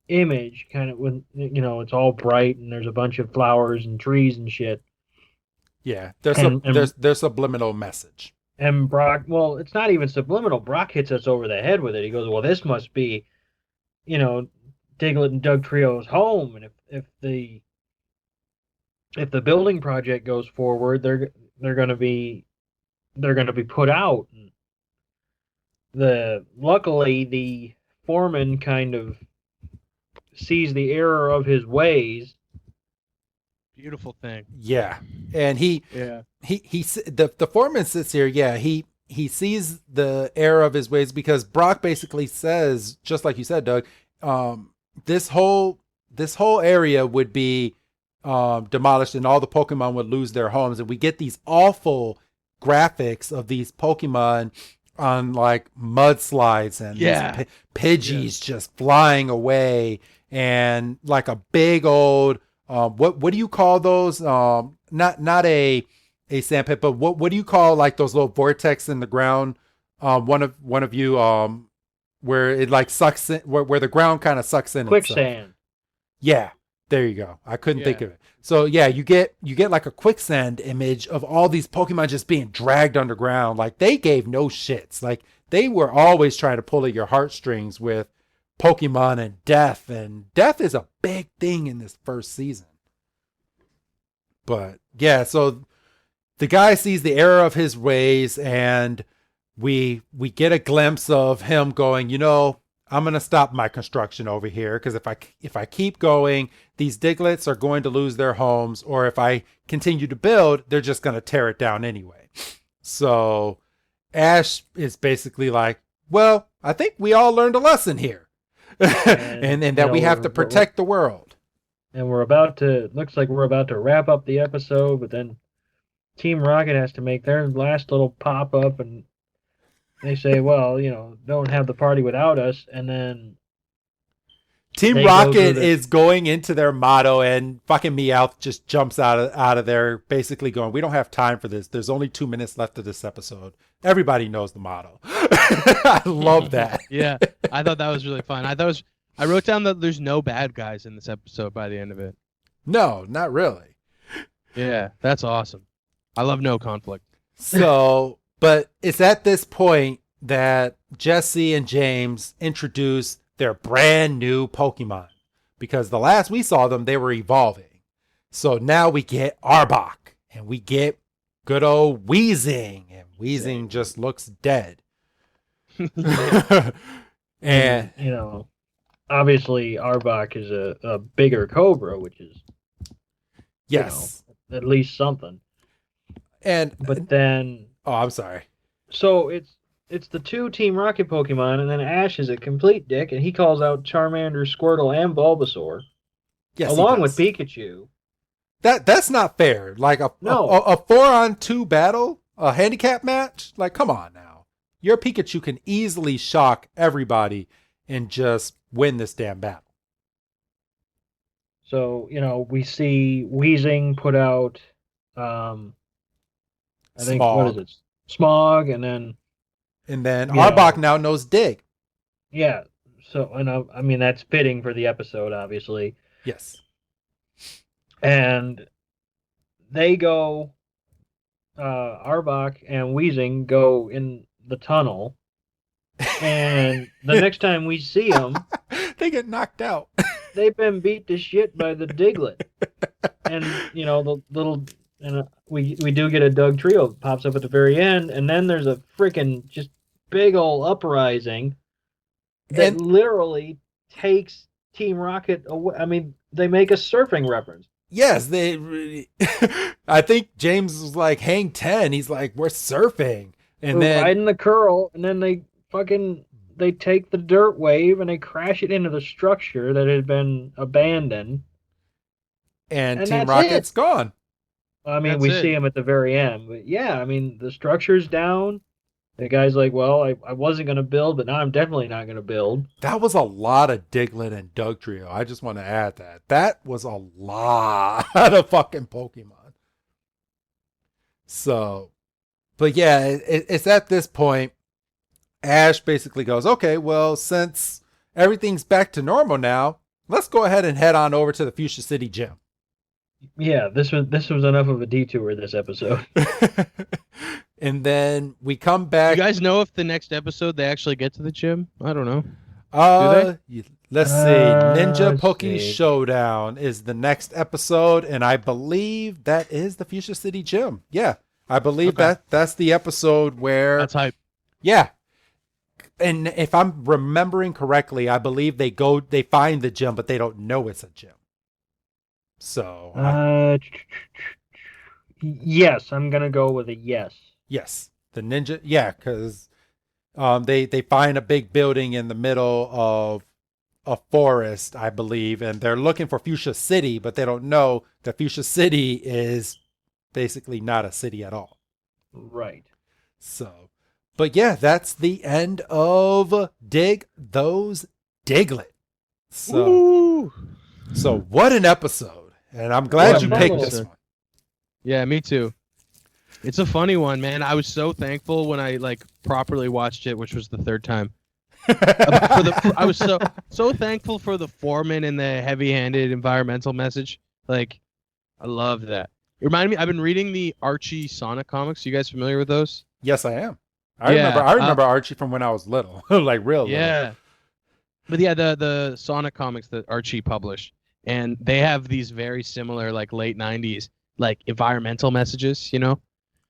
image, kind of when it's all bright and there's a bunch of flowers and trees and shit. Yeah, there's subliminal message. And Brock, well, it's not even subliminal. Brock hits us over the head with it. He goes, "Well, this must be, Diglett and Doug Trio's home, and if the building project goes forward, they're going to be put out." Luckily the foreman kind of sees the error of his ways. Beautiful thing. Yeah, and the foreman sits here. Yeah, he sees the error of his ways because Brock basically says, just like you said, Doug, this whole area would be demolished and all the Pokemon would lose their homes, and we get these awful graphics of these Pokemon on like mudslides and these Pidgeys just flying away, and like a big old what do you call those? Not a sandpit, but what do you call like those little vortex in the ground? One of you where it like sucks in, where the ground kind of sucks in. Quicksand. Itself. Yeah, there you go. I couldn't think of it. So yeah, you get like a quicksand image of all these Pokemon just being dragged underground. Like they gave no shits. Like they were always trying to pull at your heartstrings with Pokemon and death is a big thing in this first season. But yeah, so the guy sees the error of his ways, and we get a glimpse of him going, I'm gonna stop my construction over here because if I keep going, these Diglets are going to lose their homes, or if I continue to build, they're just gonna tear it down anyway. So Ash is basically like, well, I think we all learned a lesson here, and that we have to protect the world. And looks like we're about to wrap up the episode, but then Team Rocket has to make their last little pop up, and they say, well, don't have the party without us. And then Team Rocket is going into their motto, and fucking Meowth just jumps out of there, basically going, we don't have time for this. There's only 2 minutes left of this episode. Everybody knows the motto. I love that. Yeah, I thought that was really fun. I wrote down that there's no bad guys in this episode by the end of it. No, not really. Yeah, that's awesome. I love no conflict. So, but it's at this point that Jesse and James introduce their brand new Pokemon, because the last we saw them, they were evolving. So now we get Arbok, and we get good old Weezing, and Weezing just looks dead. And obviously Arbok is a bigger Cobra, which is yes, at least something. But then, oh, I'm sorry. So it's the two Team Rocket Pokemon, and then Ash is a complete dick, and he calls out Charmander, Squirtle, and Bulbasaur, along with Pikachu. That's not fair. Like a 4-on-2 battle, a handicap match. Like, come on now, your Pikachu can easily shock everybody and just win this damn battle. So we see Weezing put out, I think Smog. What is it? Smog, and then Arbok now knows Dig. Yeah. So, I mean, that's fitting for the episode, obviously. Yes. And they go, Arbok and Weezing go in the tunnel, and the next time we see them, they get knocked out. They've been beat to shit by the Diglett. And, the little... And we do get a Doug trio that pops up at the very end, and then there's a freaking just big old uprising that literally takes Team Rocket away. I mean, they make a surfing reference. Yes, I think James was like, hang 10. He's like, we're surfing. And we're then riding the curl, and then they take the dirt wave and they crash it into the structure that had been abandoned. And Team Rocket's gone. I mean, we see him at the very end. But yeah, I mean, the structure's down. The guy's like, well, I wasn't going to build, but now I'm definitely not going to build. That was a lot of Diglett and Doug trio. I just want to add that. That was a lot of fucking Pokemon. So, but yeah, it's at this point, Ash basically goes, okay, well, since everything's back to normal now, let's go ahead and head on over to the Fuchsia City gym. Yeah, this was enough of a detour this episode. And then we come back. You guys know if the next episode they actually get to the gym? I don't know. Let's see. Ninja Poke Showdown is the next episode, and I believe that is the Fuchsia City gym. Yeah, I believe that's the episode where that's hype. Yeah. And if I'm remembering correctly, I believe they find the gym, but they don't know it's a gym. So yes, I'm gonna go with a yes. Yes, the ninja. Yeah, because they find a big building in the middle of a forest, I believe, and they're looking for Fuchsia City, but they don't know that Fuchsia City is basically not a city at all. Right. So, but yeah, that's the end of Dig Those Diglett. So what an episode. And I'm glad you picked this one. Yeah, me too. It's a funny one, man. I was so thankful when I properly watched it, which was the third time. I was so thankful for the foreman and the heavy-handed environmental message. I love that. It reminded me. I've been reading the Archie Sonic comics. You guys familiar with those? Yes, I am. I remember Archie from when I was little, real little. Yeah. But yeah, the Sonic comics that Archie published. And they have these very similar, late 90s, environmental messages,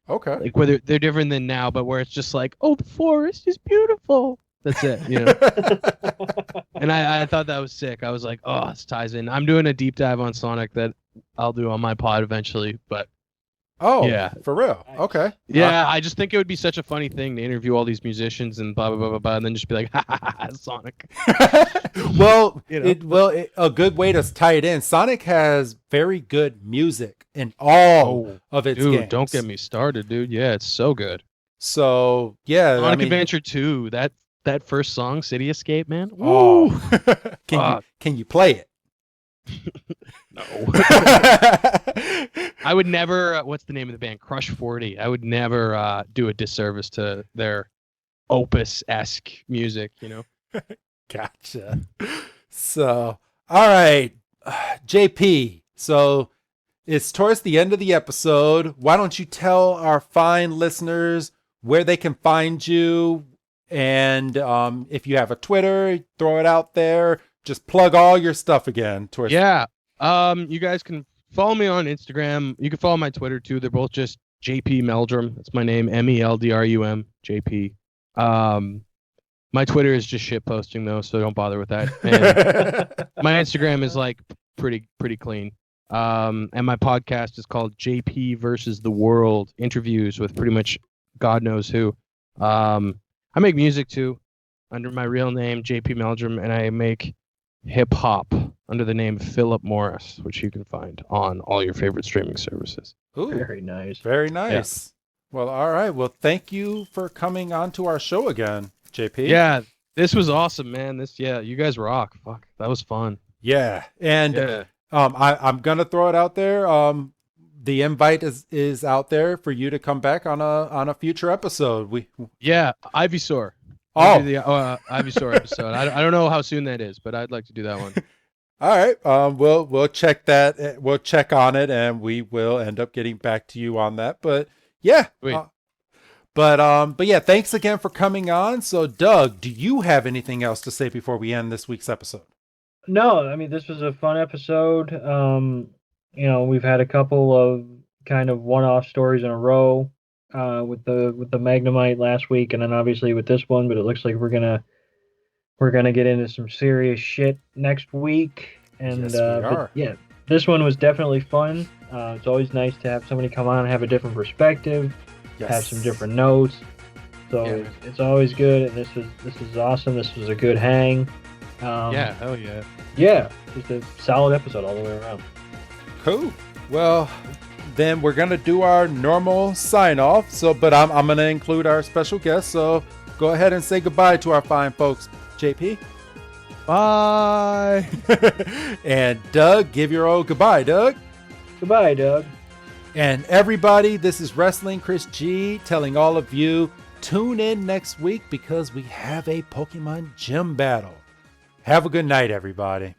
Okay. Where they're different than now, but where it's just oh, the forest is beautiful. That's it. You know. And I thought that was sick. I was like, oh, this ties in. I'm doing a deep dive on Sonic that I'll do on my pod eventually. But Oh, yeah, for real? Okay. yeah, I just think it would be such a funny thing to interview all these musicians and blah blah blah blah blah, and then just be like, ha ha ha, Sonic. Well, You know? a good way to tie it in. Sonic has very good music in all of its Dude, games. don't get me started, dude. Yeah, it's so good. So yeah, Sonic I mean, Adventure 2, that first song, City Escape, man. oh, Fuck. can you play it? No. I would never. What's the name of the band? Crush 40. I would never do a disservice to their opus-esque music. You know. Gotcha. So, all right, JP. So it's towards the end of the episode. Why don't you tell our fine listeners where they can find you? And if you have a Twitter, throw it out there. Just plug all your stuff again. Towards Yeah. You guys can follow me on Instagram. You can follow my Twitter too. They're both just JP Meldrum. That's my name. MELDRUM JP. My Twitter is just shit posting though, so don't bother with that. And my Instagram is like pretty clean. And my podcast is called JP versus the World, interviews with pretty much God knows who. I make music too under my real name, JP Meldrum, and I make hip hop under the name Philip Morris, which you can find on all your favorite streaming services. Ooh, Very nice. very nice. Yeah. Well, all right. Well, thank you for coming on to our show again, JP. Yeah, this was awesome, man. You guys rock. Fuck, that was fun. Yeah, and I'm gonna throw it out there. The invite is out there for you to come back on a future episode. Ivysaur. Oh, the Ivysaur episode. I don't know how soon that is, but I'd like to do that one. all right. We'll check that. We'll check on it, and we will end up getting back to you on that. But yeah. But yeah, thanks again for coming on. So, Doug, do you have anything else to say before we end this week's episode? No, I mean, this was a fun episode. We've had a couple of kind of one-off stories in a row with the Magnemite last week, and then obviously with this one. But it looks like we're gonna get into some serious shit next week. And Yes, we are. yeah, this one was definitely fun. It's always nice to have somebody come on and have a different perspective, have some different notes. So it's always good. And this is awesome. This was a good hang. Yeah, hell yeah. Yeah, just a solid episode all the way around. Cool. Well, then we're gonna do our normal sign off. So, but I'm gonna include our special guest. So go ahead and say goodbye to our fine folks, JP. Bye. And Doug, give your old goodbye, Doug. Goodbye, Doug. And everybody, this is Wrestling Chris G telling all of you, tune in next week because we have a Pokemon gym battle. Have a good night, everybody.